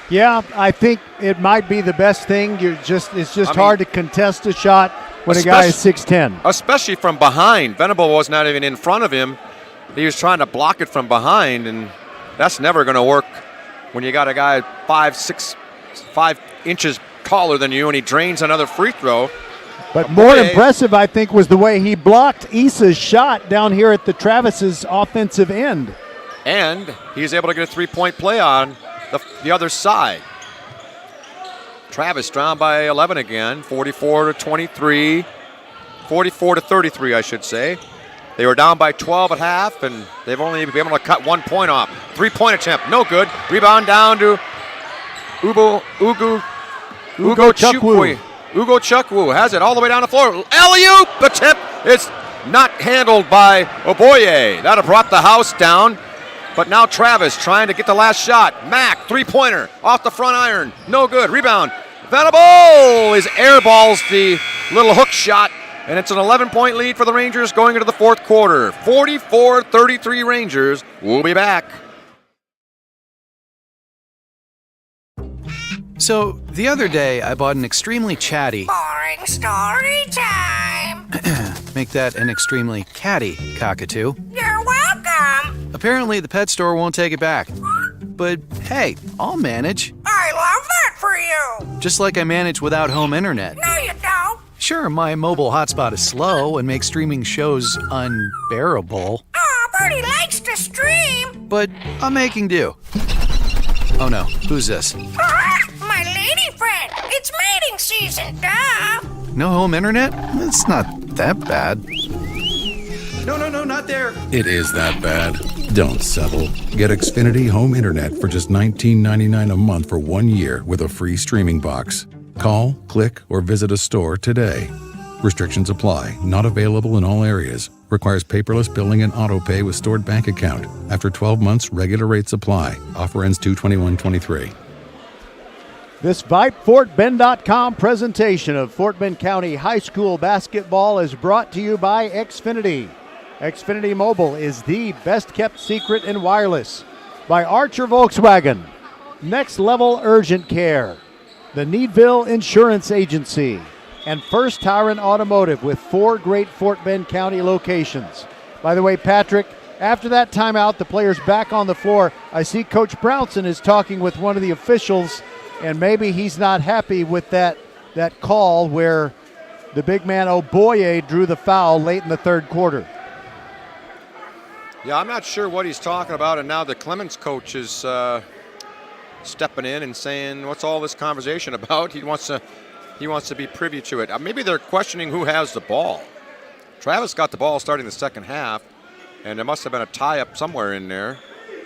Yeah, I think it might be the best thing. It's just hard to contest a shot when a guy is 6'10". Especially from behind. Venable was not even in front of him. He was trying to block it from behind, and that's never going to work when you got a guy 5 inches taller than you and he drains another free throw. But more impressive, I think, was the way he blocked Issa's shot down here at the Travis's offensive end. And he's able to get a three-point play on the other side. Travis down by 11 again, 44-23, 44-33, I should say. They were down by 12 at half, and they've only been able to cut 1 point off. 3-point attempt, no good. Rebound down to Ugo Chukwu. Ugo Chukwu has it all the way down the floor. Alley-oop attempt. It's not handled by Oboye. That have brought the house down. But now Travis trying to get the last shot. Mack, three-pointer off the front iron. No good. Rebound. Venable is airballs the little hook shot. And it's an 11-point lead for the Rangers going into the fourth quarter. 44-33 Rangers. We'll be back. So, the other day, I bought an extremely chatty... Boring story time. Make that an extremely catty cockatoo. You're welcome. Apparently, the pet store won't take it back. But, hey, I'll manage. I love that for you. Just like I manage without home internet. No, you don't. Sure, my mobile hotspot is slow and makes streaming shows unbearable. Aw, Bertie likes to stream. But I'm making do. Oh no, who's this? My lady friend. It's mating season, duh. No home internet? It's not that bad. No, not there. It is that bad. Don't settle. Get Xfinity Home Internet for just $19.99 a month for 1 year with a free streaming box. Call, click, or visit a store today. Restrictions apply. Not available in all areas. Requires paperless billing and auto pay with stored bank account. After 12 months, regular rates apply. Offer ends 2/21/23. This VypeFortBend.com presentation of Fort Bend County High School basketball is brought to you by Xfinity. Xfinity Mobile is the best kept secret in wireless. By Archer Volkswagen, Next Level Urgent Care, the Needville Insurance Agency, and First Tire and Automotive with 4 great Fort Bend County locations. By the way, Patrick, after that timeout, the players back on the floor. I see Coach Brownson is talking with one of the officials, and maybe he's not happy with that call where the big man Oboye drew the foul late in the third quarter. Yeah, I'm not sure what he's talking about, and now the Clements coach is stepping in and saying, what's all this conversation about? He wants to be privy to it. Maybe they're questioning who has the ball. Travis got the ball starting the second half, and there must have been a tie-up somewhere in there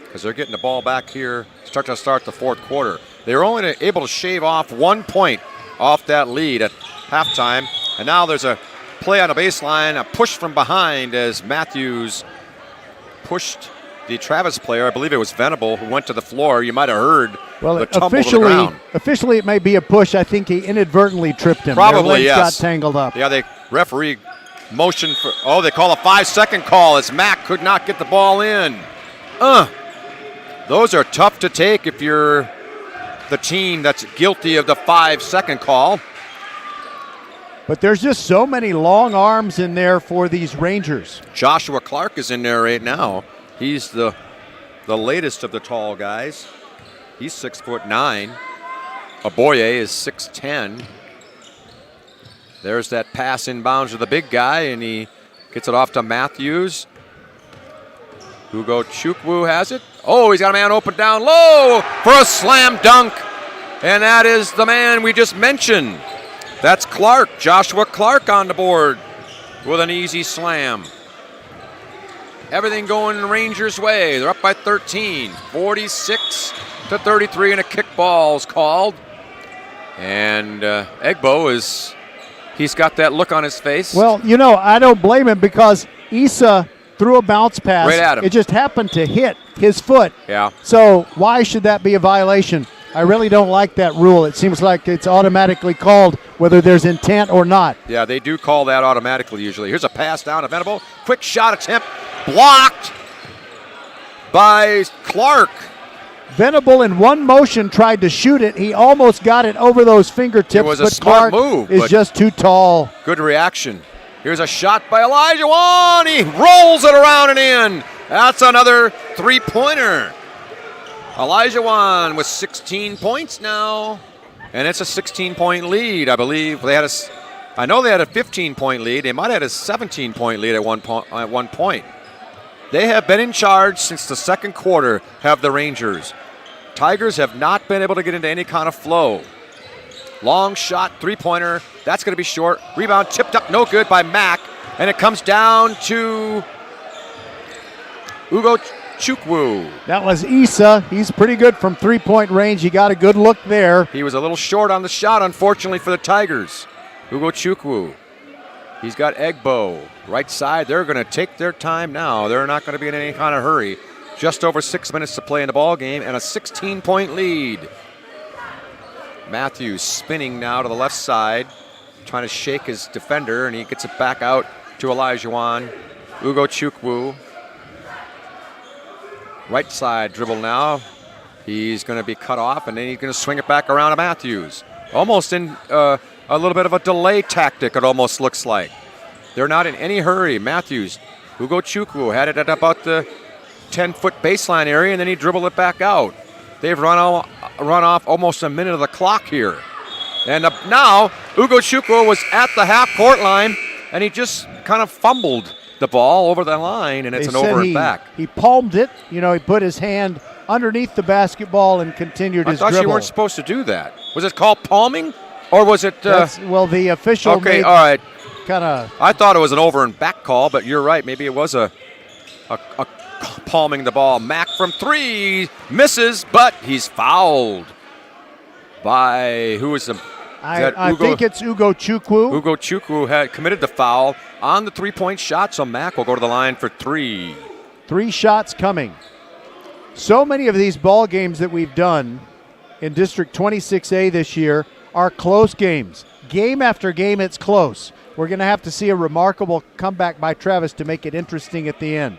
because they're getting the ball back here start the fourth quarter. They were only able to shave off 1 point off that lead at halftime, and now there's a play on a baseline, a push from behind as Matthews pushed the Travis player. I believe it was Venable who went to the floor. You might have heard the tumble to the ground. Officially, it may be a push. I think he inadvertently tripped him. Probably, yes. Got tangled up. Yeah, the referee motioned for, they call a 5-second call as Mack could not get the ball in. Those are tough to take if you're the team that's guilty of the 5-second call. But there's just so many long arms in there for these Rangers. Joshua Clark is in there right now. He's the latest of the tall guys. He's 6'9". Oboye is 6'10". There's that pass inbounds to the big guy, and he gets it off to Matthews. Ugo Chukwu has it. Oh, he's got a man open down low for a slam dunk. And that is the man we just mentioned. That's Clark, Joshua Clark on the board with an easy slam. Everything going Rangers' way. They're up by 13, 46-33, and a kickball's called. And Egbo he's got that look on his face. Well, I don't blame him because Issa threw a bounce pass. Right at him. It just happened to hit his foot. Yeah. So why should that be a violation? I really don't like that rule. It seems like it's automatically called whether there's intent or not. Yeah, they do call that automatically usually. Here's a pass down to Venable. Quick shot attempt. Blocked by Clark. Venable in one motion tried to shoot it. He almost got it over those fingertips. It was a but smart Clark move. Is just too tall. Good reaction. Here's a shot by Elijah Wan. He rolls it around and in. That's another three-pointer. Elijah Wan with 16 points now. And it's a 16-point lead, I believe. I know they had a 15-point lead. They might have had a 17-point lead at one point. They have been in charge since the second quarter, have the Rangers. Tigers have not been able to get into any kind of flow. Long shot, three-pointer. That's going to be short. Rebound tipped up, no good by Mack. And it comes down to Ugo Chukwu. That was Issa. He's pretty good from three-point range. He got a good look there. He was a little short on the shot, unfortunately, for the Tigers. Ugo Chukwu. He's got Egbo. Right side, they're going to take their time now. They're not going to be in any kind of hurry. Just over 6 minutes to play in the ball game and a 16-point lead. Matthews spinning now to the left side, trying to shake his defender, and he gets it back out to Olajuwon. Ugo Chukwu. Right side dribble now. He's going to be cut off, and then he's going to swing it back around to Matthews. Almost in a little bit of a delay tactic, it almost looks like. They're not in any hurry. Matthews, Ugo Chukwu had it at about the 10-foot baseline area, and then he dribbled it back out. They've run off almost a minute of the clock here. And now, Ugo Chukwu was at the half-court line, and he just kind of fumbled the ball over the line, and it's an over and back. He palmed it. He put his hand underneath the basketball and continued his dribble. I thought you weren't supposed to do that. Was it called palming, or was it? Well, the official. Okay, all right. Kind of. I thought it was an over and back call, but you're right. Maybe it was a palming the ball. Mack from three misses, but he's fouled by who is the? I think it's Ugo Chukwu. Ugo Chukwu had committed the foul on the three-point shot, so Mack will go to the line for three. 3 shots coming. So many of these ball games that we've done in District 26A this year are close games. Game after game, it's close. We're going to have to see a remarkable comeback by Travis to make it interesting at the end.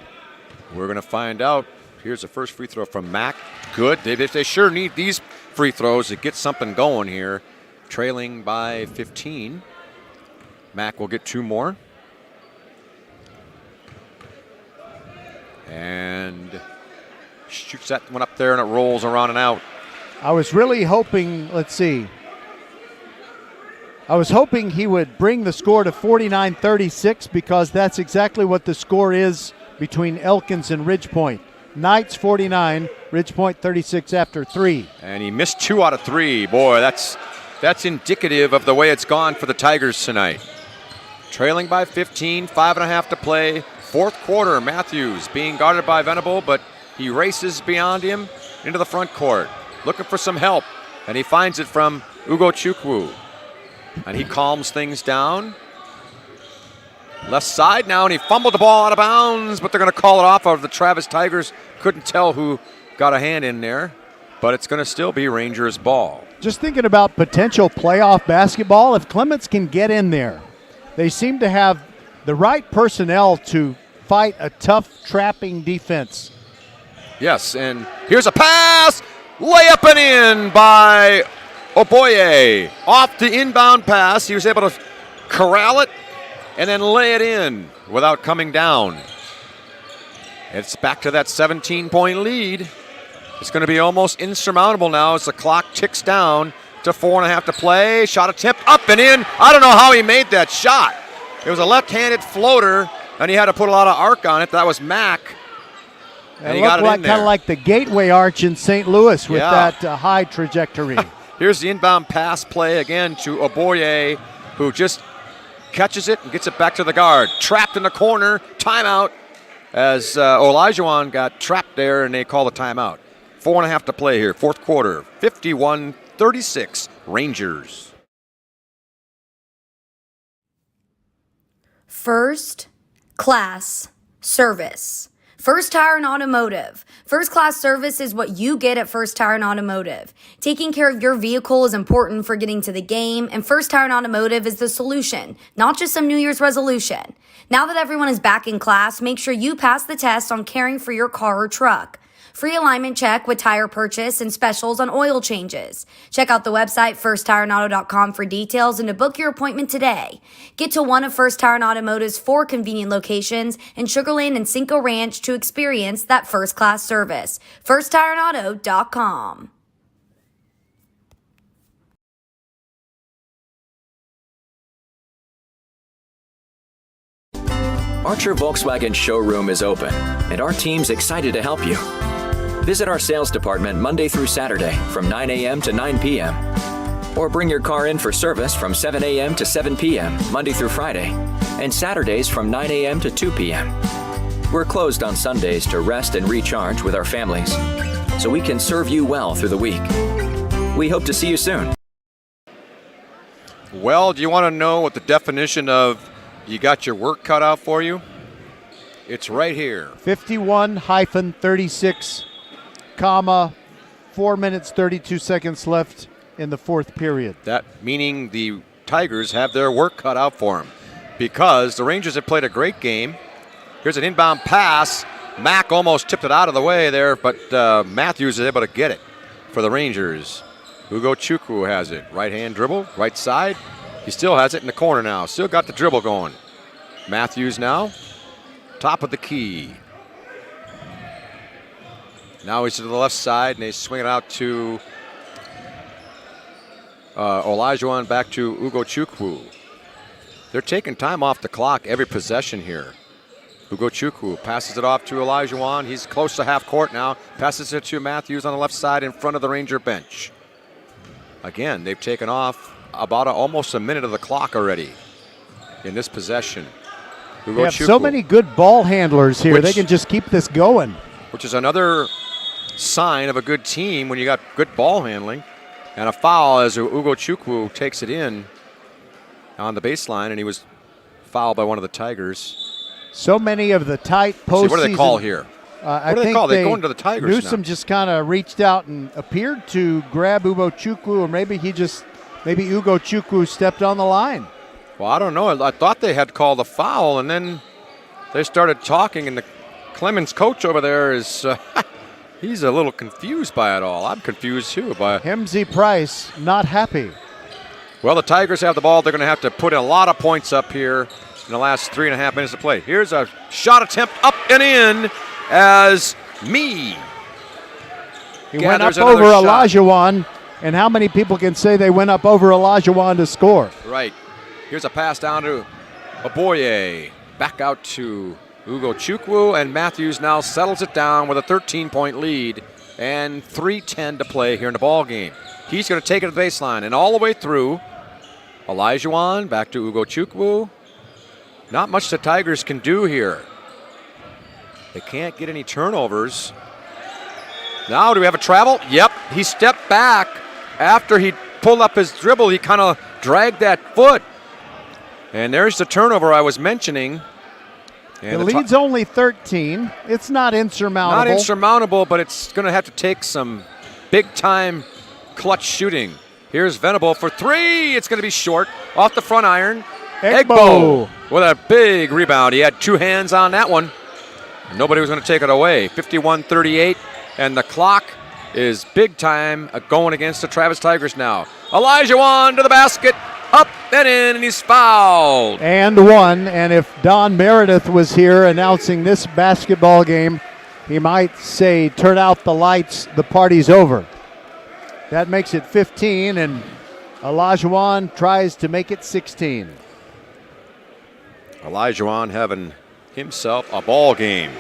We're going to find out. Here's the first free throw from Mack. Good. They sure need these free throws to get something going here. Trailing by 15. Mack will get 2 more. And shoots that one up there, and it rolls around and out. I was really hoping, let's see. I was hoping he would bring the score to 49-36 because that's exactly what the score is between Elkins and Ridgepoint. Knights 49, Ridgepoint 36 after 3. And he missed 2 out of 3. Boy, that's indicative of the way it's gone for the Tigers tonight. Trailing by 15, 5.5 to play. Fourth quarter, Matthews being guarded by Venable, but he races beyond him into the front court, looking for some help, and he finds it from Ugo Chukwu. And he calms things down. Left side now, and he fumbled the ball out of bounds, but they're going to call it off of the Travis Tigers. Couldn't tell who got a hand in there, but it's going to still be Rangers ball. Just thinking about potential playoff basketball, if Clements can get in there, they seem to have the right personnel to fight a tough trapping defense. Yes, and here's a pass, layup and in by Oboye. Off the inbound pass, he was able to corral it and then lay it in without coming down. It's back to that 17-point lead. It's going to be almost insurmountable now as the clock ticks down to 4.5 to play. Shot attempt up and in. I don't know how he made that shot. It was a left-handed floater, and he had to put a lot of arc on it. That was Mack. And he got it in there. Kind of like the Gateway Arch in St. Louis with that high trajectory. Here's the inbound pass play again to Oboye, who just catches it and gets it back to the guard. Trapped in the corner, timeout, as Olajuwon got trapped there, and they call the timeout. 4.5 to play here, fourth quarter, 51-36, Rangers. First class service. First Tire and Automotive. First class service is what you get at First Tire and Automotive. Taking care of your vehicle is important for getting to the game, and First Tire and Automotive is the solution, not just some New Year's resolution. Now that everyone is back in class, make sure you pass the test on caring for your car or truck. Free alignment check with tire purchase and specials on oil changes. Check out the website firsttireandauto.com for details and to book your appointment today. Get to one of First Tire and Automotive's 4 convenient locations in Sugar Land and Cinco Ranch to experience that first-class service. firsttireandauto.com. Archer Volkswagen showroom is open, and our team's excited to help you. Visit our sales department Monday through Saturday from 9 a.m. to 9 p.m. Or bring your car in for service from 7 a.m. to 7 p.m. Monday through Friday, and Saturdays from 9 a.m. to 2 p.m. We're closed on Sundays to rest and recharge with our families, so we can serve you well through the week. We hope to see you soon. Well, do you want to know what the definition of you got your work cut out for you? It's right here. 51-36, 4 minutes, 32 seconds left in the fourth period. That meaning the Tigers have their work cut out for them because the Rangers have played a great game. Here's an inbound pass. Mack almost tipped it out of the way there, but Matthews is able to get it for the Rangers. Ugo Chukwu has it. Right-hand dribble, right side. He still has it in the corner now. Still got the dribble going. Matthews now, top of the key. Now he's to the left side, and they swing it out to Olajuwon, back to Ugo Chukwu. They're taking time off the clock every possession here. Ugo Chukwu passes it off to Olajuwon. He's close to half court now. Passes it to Matthews on the left side in front of the Ranger bench. Again, they've taken off about almost a minute of the clock already in this possession. They have so many good ball handlers here. They can just keep this going. Which is another sign of a good team when you got good ball handling. And a foul as Ugo Chukwu takes it in on the baseline, and he was fouled by one of the Tigers. So many of the tight postseason. What do they call here? What do they call? They're going to the Tigers Newsom now. just kind of reached out and appeared to grab Ugo Chukwu, or maybe Ugo Chukwu stepped on the line. Well, I don't know. I thought they had called a foul, and then they started talking, and the Clements coach over there is he's a little confused by it all. I'm confused too. Hemsey Price not happy. Well, the Tigers have the ball. They're going to have to put a lot of points up here in the last 3.5 minutes of play. Here's a shot attempt up and in as he went up over Olajuwon, and how many people can say they went up over Olajuwon to score? Right. Here's a pass down to Oboye. Back out to Ugo Chukwu, and Matthews now settles it down with a 13-point lead and 3:10 to play here in the ball game. He's going to take it to the baseline and all the way through. Olajuwon back to Ugo Chukwu. Not much the Tigers can do here. They can't get any turnovers. Now, do we have a travel? Yep, he stepped back. After he pulled up his dribble, he kind of dragged that foot. And there's the turnover I was mentioning. And the lead's only 13. It's not insurmountable. Not insurmountable, but it's going to have to take some big-time clutch shooting. Here's Venable for three. It's going to be short. Off the front iron. Egbo with a big rebound. He had two hands on that one. Nobody was going to take it away. 51-38, and the clock is big time going against the Travis Tigers now. Olajuwon to the basket, up and in, and he's fouled. And one, and if Don Meredith was here announcing this basketball game, he might say, turn out the lights, the party's over. That makes it 15, and Olajuwon tries to make it 16. Olajuwon having himself a ball game.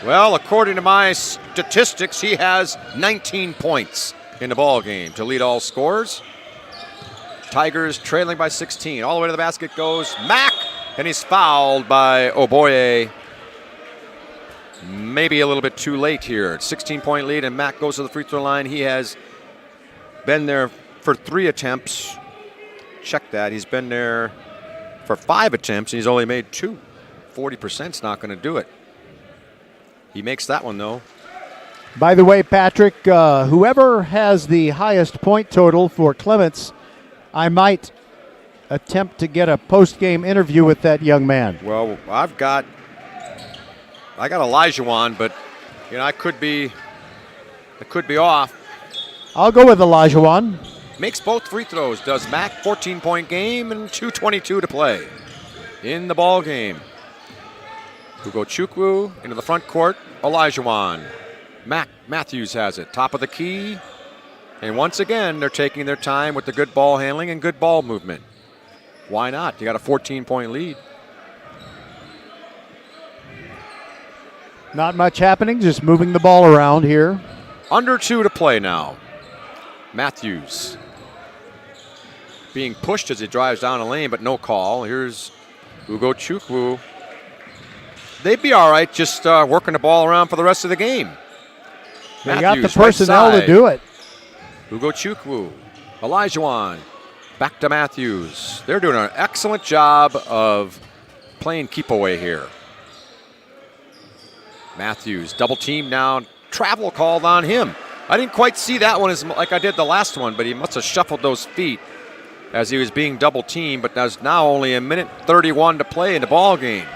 Well, according to my statistics, he has 19 points in the ball game to lead all scorers. Tigers trailing by 16. All the way to the basket goes Mack, and he's fouled by Oboye. Maybe a little bit too late here. 16-point lead, and Mack goes to the free throw line. He has been there for 3 attempts. Check that. He's been there for 5 attempts, and he's only made 2. 40%'s not going to do it. He makes that one, though. By the way, Patrick, whoever has the highest point total for Clements, I might attempt to get a post-game interview with that young man. Well, I got Olajuwon, but I could be off. I'll go with Olajuwon. Makes both free throws. Does Mack. 14-point game and 2:22 to play in the ball game. Ugo Chukwu into the front court. Olajuwon. Matthews has it. Top of the key. And once again, they're taking their time with the good ball handling and good ball movement. Why not? You got a 14-point lead. Not much happening, just moving the ball around here. Under 2 to play now. Matthews being pushed as he drives down the lane, but no call. Here's Ugo Chukwu. They'd be all right just working the ball around for the rest of the game. They got the Matthews, personnel right to do it. Ugo Chukwu. Olajuwon. Back to Matthews. They're doing an excellent job of playing keep away here. Matthews, double team now. Travel called on him. I didn't quite see that one as like I did the last one, but he must have shuffled those feet as he was being double teamed. But there's now only a minute 31 to play in the ball game.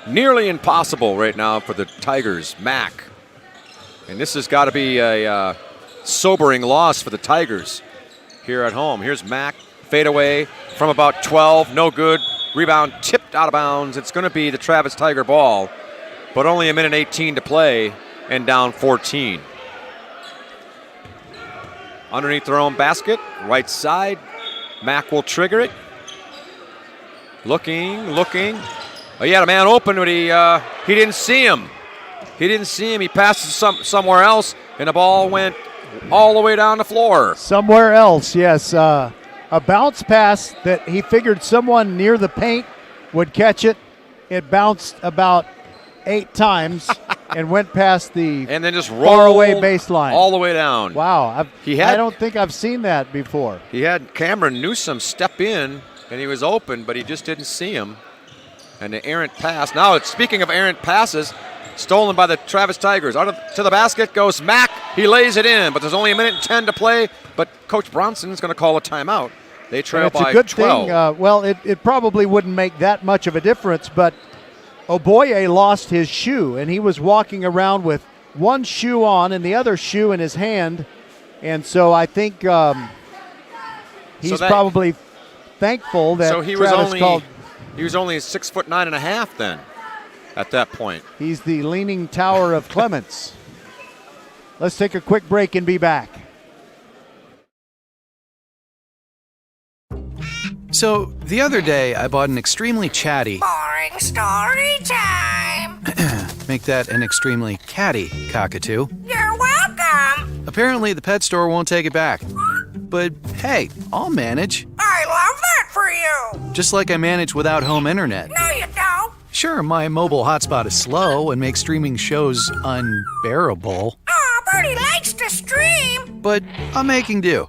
Nearly impossible right now for the Tigers. Mack. And this has got to be a sobering loss for the Tigers here at home. Here's Mack, fade away from about 12, no good. Rebound tipped out of bounds. It's going to be the Travis Tiger ball, but only a minute 18 to play and down 14. Underneath their own basket, right side. Mack will trigger it. Looking. Oh, he had a man open, but he didn't see him. He passed it somewhere else, and the ball went all the way down the floor. Somewhere else, yes. A bounce pass that he figured someone near the paint would catch it. It bounced about 8 times and went past the and then just faraway baseline. All the way down. Wow. I don't think I've seen that before. He had Cameron Newsom step in, and he was open, but he just didn't see him. And the errant pass. Now, speaking of errant passes, stolen by the Travis Tigers. To the basket goes Mack. He lays it in, but there's only a minute and 10 to play. But Coach Bronson's going to call a timeout. They trail by 12. It's a good thing. Well, it probably wouldn't make that much of a difference, but Oboye lost his shoe, and he was walking around with one shoe on and the other shoe in his hand. And so I think he's probably thankful that Travis called. He was only 6'9.5" then at that point. He's the leaning tower of Clements. Let's take a quick break and be back. So, the other day, I bought an extremely chatty... Boring story time. Make that an extremely catty cockatoo. You're welcome. Apparently, the pet store won't take it back. But, hey, I'll manage. I love that for you. Just like I manage without home internet. No, you don't. Sure, my mobile hotspot is slow and makes streaming shows unbearable. Aw, Bertie likes to stream. But I'm making do.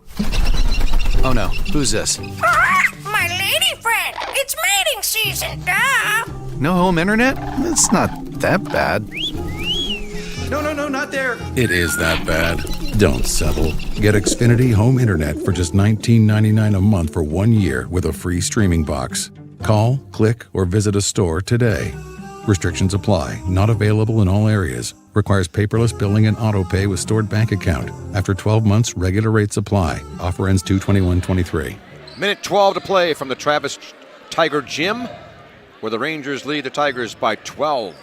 Oh no, who's this? My lady friend. It's mating season, duh. No home internet? It's not that bad. No, not there. It is that bad. Don't settle. Get Xfinity Home Internet for just $19.99 a month for 1 year with a free streaming box. Call, click, or visit a store today. Restrictions apply. Not available in all areas. Requires paperless billing and auto pay with stored bank account. After 12 months, regular rates apply. Offer ends 2/21/23. Minute 12 to play from the Travis Tiger Gym, where the Rangers lead the Tigers by 12.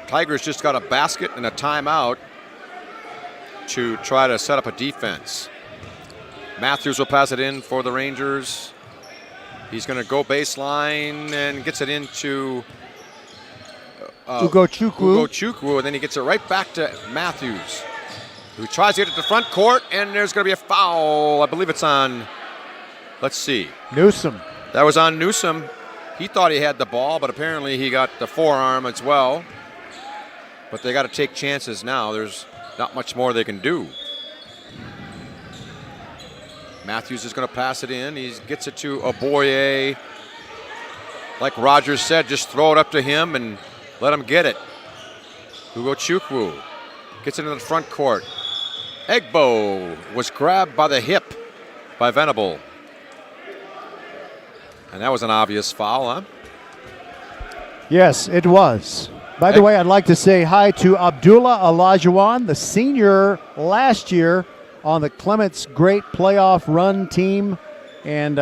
Tigers just got a basket and a timeout to try to set up a defense. Matthews will pass it in for the Rangers. He's going to go baseline and gets it into Ugo Chukwu, and then he gets it right back to Matthews, who tries to get it to the front court, and there's going to be a foul. I believe it's on, let's see. Newsom. That was on Newsom. He thought he had the ball, but apparently he got the forearm as well. But they got to take chances now. There's not much more they can do. Matthews is going to pass it in. He gets it to Oboye. Like Rogers said, just throw it up to him and let him get it. Ugo Chukwu gets it into the front court. Egbo was grabbed by the hip by Venable. And that was an obvious foul, huh? Yes, it was. By the way, I'd like to say hi to Abdullah Olajuwon, the senior last year on the Clements great playoff run team, and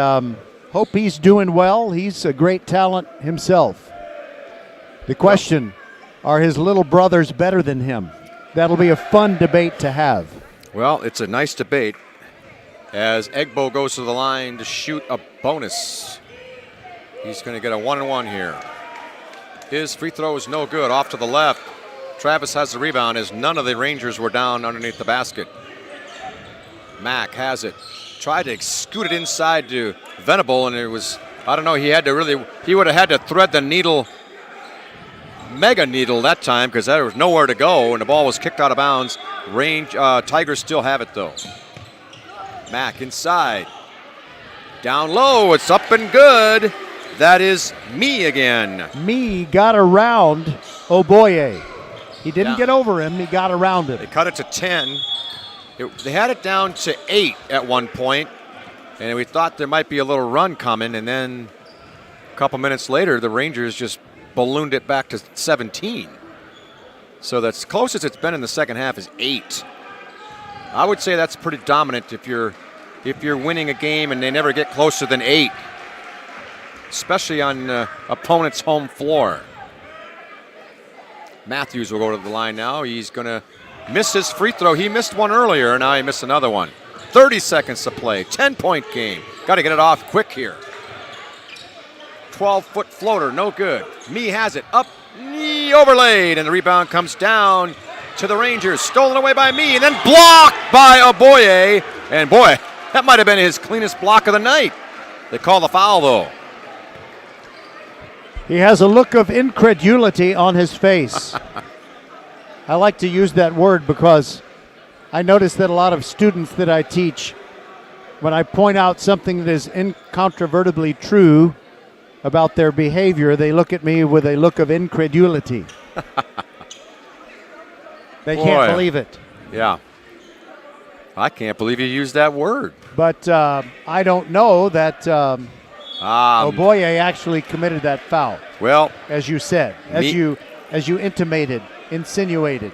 hope he's doing well. He's a great talent himself. The question, are his little brothers better than him? That'll be a fun debate to have. Well, it's a nice debate as Egbo goes to the line to shoot a bonus. He's going to get a 1-and-1 here. His free throw is no good. Off to the left. Travis has the rebound as none of the Rangers were down underneath the basket. Mack has it. Tried to scoot it inside to Venable, and it was I don't know. He would have had to thread the needle, mega needle that time because there was nowhere to go, and the ball was kicked out of bounds. Tigers still have it, though. Mack inside. Down low. It's up and good. That is me again. Me got around Oboye. He didn't get over him. He got around him. They cut it to 10. They had it down to 8 at one point, and we thought there might be a little run coming, and then a couple minutes later, the Rangers just ballooned it back to 17. So that's closest it's been in the second half is 8. I would say that's pretty dominant if you're winning a game and they never get closer than 8, especially on opponent's home floor. Matthews will go to the line now. He's going to miss his free throw. He missed one earlier, and now he missed another one. 30 seconds to play. 10-point game. Got to get it off quick here. 12-foot floater, no good. Me has it. Up, knee overlaid, and the rebound comes down to the Rangers. Stolen away by Me, and then blocked by Oboye. And boy, that might have been his cleanest block of the night. They call the foul, though. He has a look of incredulity on his face. I like to use that word because I notice that a lot of students that I teach, when I point out something that is incontrovertibly true about their behavior, they look at me with a look of incredulity. They can't believe it. Yeah. I can't believe you used that word. But I don't know that Oboye actually committed that foul. Well, as you said, as you intimated, insinuated.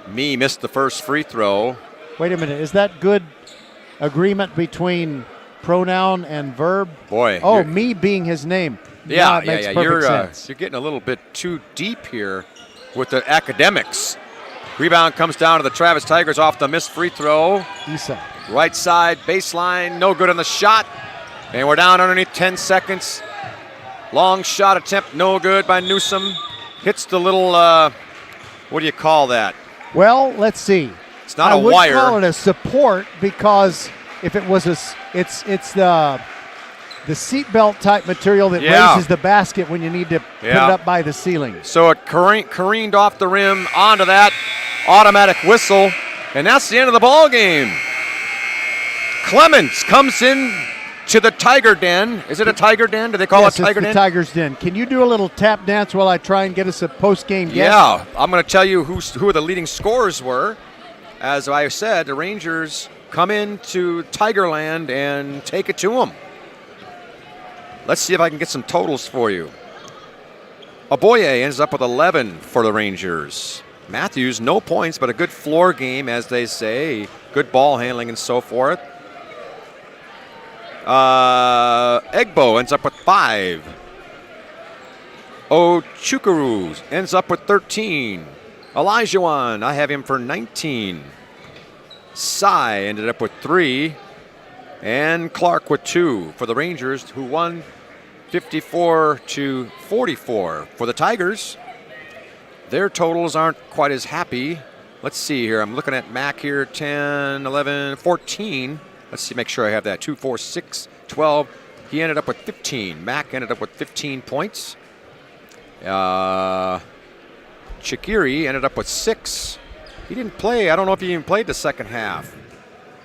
Me missed the first free throw. Wait a minute, is that good agreement between pronoun and verb? Boy. Oh, me being his name. Yeah, it makes perfect sense. You're getting a little bit too deep here with the academics. Rebound comes down to the Travis Tigers off the missed free throw. Isa. Right side, baseline, no good on the shot. And we're down underneath 10 seconds. Long shot attempt, no good by Newsom. Hits the little, what do you call that? Well, let's see. It's not a wire. I would call it a support because if it was it's the seatbelt type material that raises the basket when you need to put it up by the ceiling. So it careened off the rim onto that automatic whistle, and that's the end of the ball game. Clements comes in to the Tiger Den. Is it a Tiger Den? Do they call it Tiger Den? Yes, it's the Tiger's Den. Can you do a little tap dance while I try and get us a post-game guess? Yeah, I'm going to tell you who the leading scorers were. As I said, the Rangers come into Tigerland and take it to them. Let's see if I can get some totals for you. Oboye ends up with 11 for the Rangers. Matthews, no points, but a good floor game, as they say. Good ball handling and so forth. Egbo ends up with 5. Ochukwu ends up with 13. Elijahwan, I have him for 19. Sai ended up with 3. And Clark with 2 for the Rangers, who won 54-44. For the Tigers, their totals aren't quite as happy. Let's see here. I'm looking at Mac here, 10, 11, 14. Let's see, make sure I have that. 2, 4, 6, 12. He ended up with 15. Mac ended up with 15 points. Chikiri ended up with 6. He didn't play. I don't know if he even played the second half.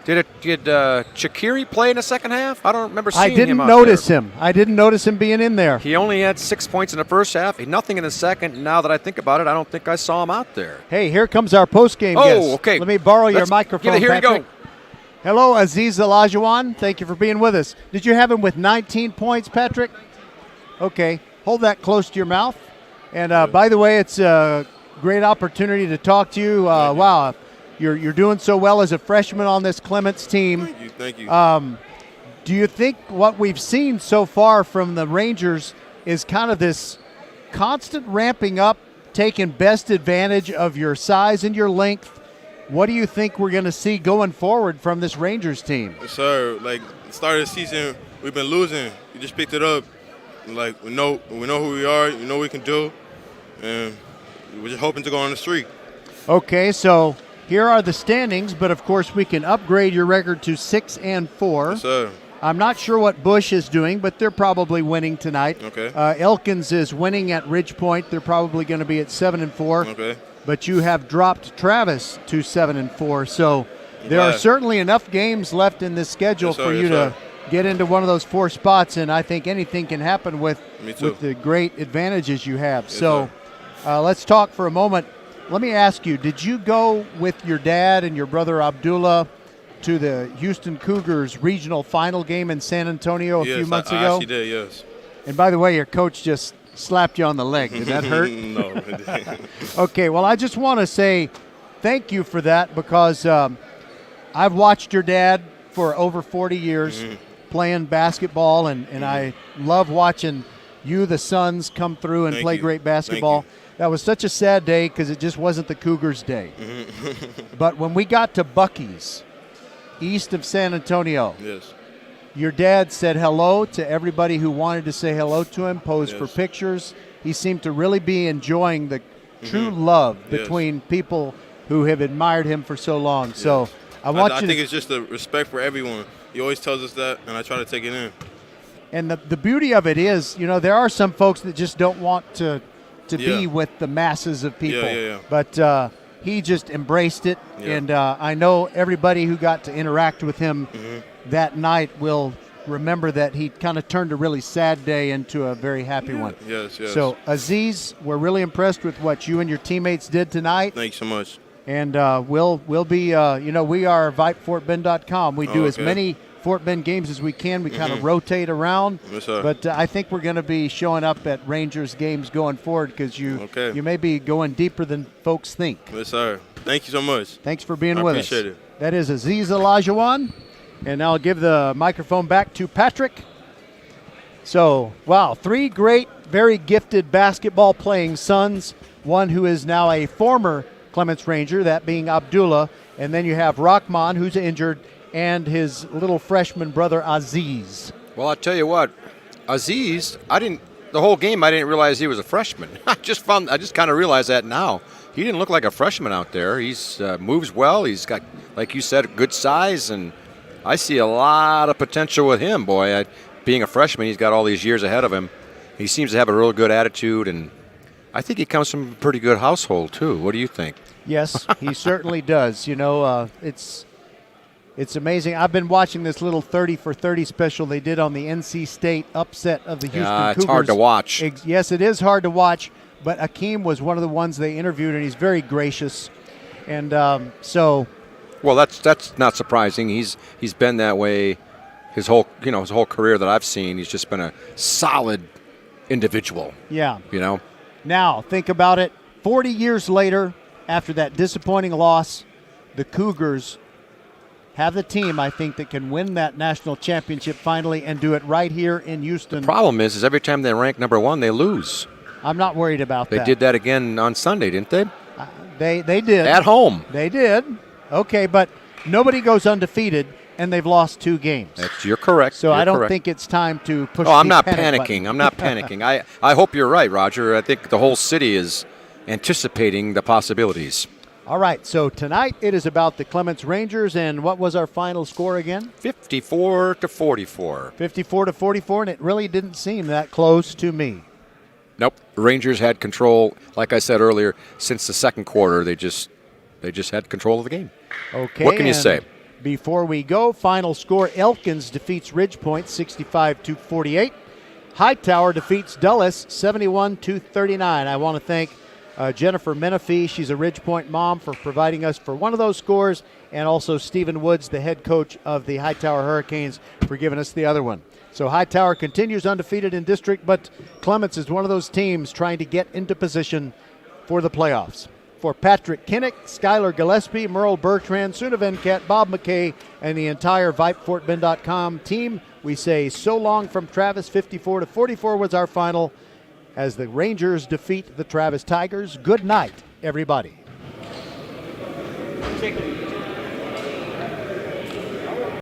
Did Chikiri play in the second half? I don't remember seeing him out there. I didn't notice him being in there. He only had 6 points in the first half. Nothing in the second. Now that I think about it, I don't think I saw him out there. Hey, here comes our post-game guest. Okay. Let me borrow your microphone, here Patrick. we go. Hello, Aziz Elijahwan. Thank you for being with us. Did you have him with 19 points, Patrick? Okay. Hold that close to your mouth. And by the way, it's a great opportunity to talk to you. Wow. You're doing so well as a freshman on this Clements team. Thank you. Do you think what we've seen so far from the Rangers is kind of this constant ramping up, taking best advantage of your size and your length? What do you think we're going to see going forward from this Rangers team? Sir, like the start of the season, we've been losing. We just picked it up. Like we know who we are. We know what we can do, and we're just hoping to go on the streak. Okay, so here are the standings, but of course we can upgrade your record to 6-4. Yes, sir. I'm not sure what Bush is doing, but they're probably winning tonight. Okay. Elkins is winning at Ridgepoint. They're probably going to be at 7-4. Okay. But you have dropped Travis to 7-4. So there are certainly enough games left in this schedule for you to get into one of those 4 spots, and I think anything can happen with the great advantages you have. So let's talk for a moment. Let me ask you, did you go with your dad and your brother Abdullah to the Houston Cougars regional final game in San Antonio a few months ago? Yes, I actually did, yes. And by the way, your coach just slapped you on the leg. Did that hurt? No, it didn't. Okay, well, I just want to say thank you for that, because I've watched your dad for over 40 years playing basketball, and I love watching you, the Suns, come through and play great basketball. That was such a sad day because it just wasn't the Cougars' day. But when we got to Buc-ee's, east of San Antonio, your dad said hello to everybody who wanted to say hello to him, posed for pictures. He seemed to really be enjoying the true love between people who have admired him for so long. So I think it's just the respect for everyone. He always tells us that, and I try to take it in. And the beauty of it is, there are some folks that just don't want to be with the masses of people. But he just embraced it, and I know everybody who got to interact with him that night will remember that he kind of turned a really sad day into a very happy one. Yes. So, Aziz, we're really impressed with what you and your teammates did tonight. Thanks so much. And we'll be, we are VypeFortBend.com. We do as many Fort Bend games as we can. We kind of rotate around. Yes, sir. But I think we're going to be showing up at Rangers games going forward, because you may be going deeper than folks think. Yes, sir. Thank you so much. Thanks for being with us. I appreciate it. That is Aziz Olajuwon. And now I'll give the microphone back to Patrick. So, wow, 3 great, very gifted basketball-playing sons. One who is now a former Clements Ranger, that being Abdullah. And then you have Rahman, who's injured, and his little freshman brother Aziz. Well, I'll tell you what, Aziz, the whole game I didn't realize he was a freshman. I just kind of realized that now. He didn't look like a freshman out there. He's moves well. He's got, like you said, good size, and I see a lot of potential with him, boy. Being a freshman, he's got all these years ahead of him. He seems to have a real good attitude, and I think he comes from a pretty good household, too. What do you think? Yes, he certainly does. It's amazing. I've been watching this little 30 for 30 special they did on the NC State upset of the Houston Cougars. It's hard to watch. Yes, it is hard to watch, but Akeem was one of the ones they interviewed, and he's very gracious. And Well, that's not surprising. He's been that way his whole career that I've seen. He's just been a solid individual. Yeah. Now, think about it. 40 years later, after that disappointing loss, the Cougars have the team, I think, that can win that national championship finally and do it right here in Houston. The problem is every time they rank number 1, they lose. I'm not worried about that. They did that again on Sunday, didn't they? They did. At home. They did. Okay, but nobody goes undefeated, and they've lost 2 games. You're correct. So I don't think it's time to push I'm not panic panicking. I'm not panicking. I hope you're right, Roger. I think the whole city is anticipating the possibilities. All right, so tonight it is about the Clements Rangers, and what was our final score again? 54-44. 54-44, and it really didn't seem that close to me. Nope. Rangers had control, like I said earlier, since the second quarter. They just had control of the game. Okay. What can you say? Before we go, final score, Elkins defeats Ridgepoint 65-48. Hightower defeats Dulles 71-39. I want to thank Jennifer Menifee, she's a Ridgepoint mom, for providing us for one of those scores, and also Stephen Woods, the head coach of the Hightower Hurricanes, for giving us the other one. So Hightower continues undefeated in district, but Clements is one of those teams trying to get into position for the playoffs. For Patrick Kinnick, Skylar Gillespie, Merle Bertrand, Suna Venkat, Bob McKay, and the entire VypeFortBend.com team, we say so long from Travis. 54-44 was our final, as the Rangers defeat the Travis Tigers. Good night, everybody.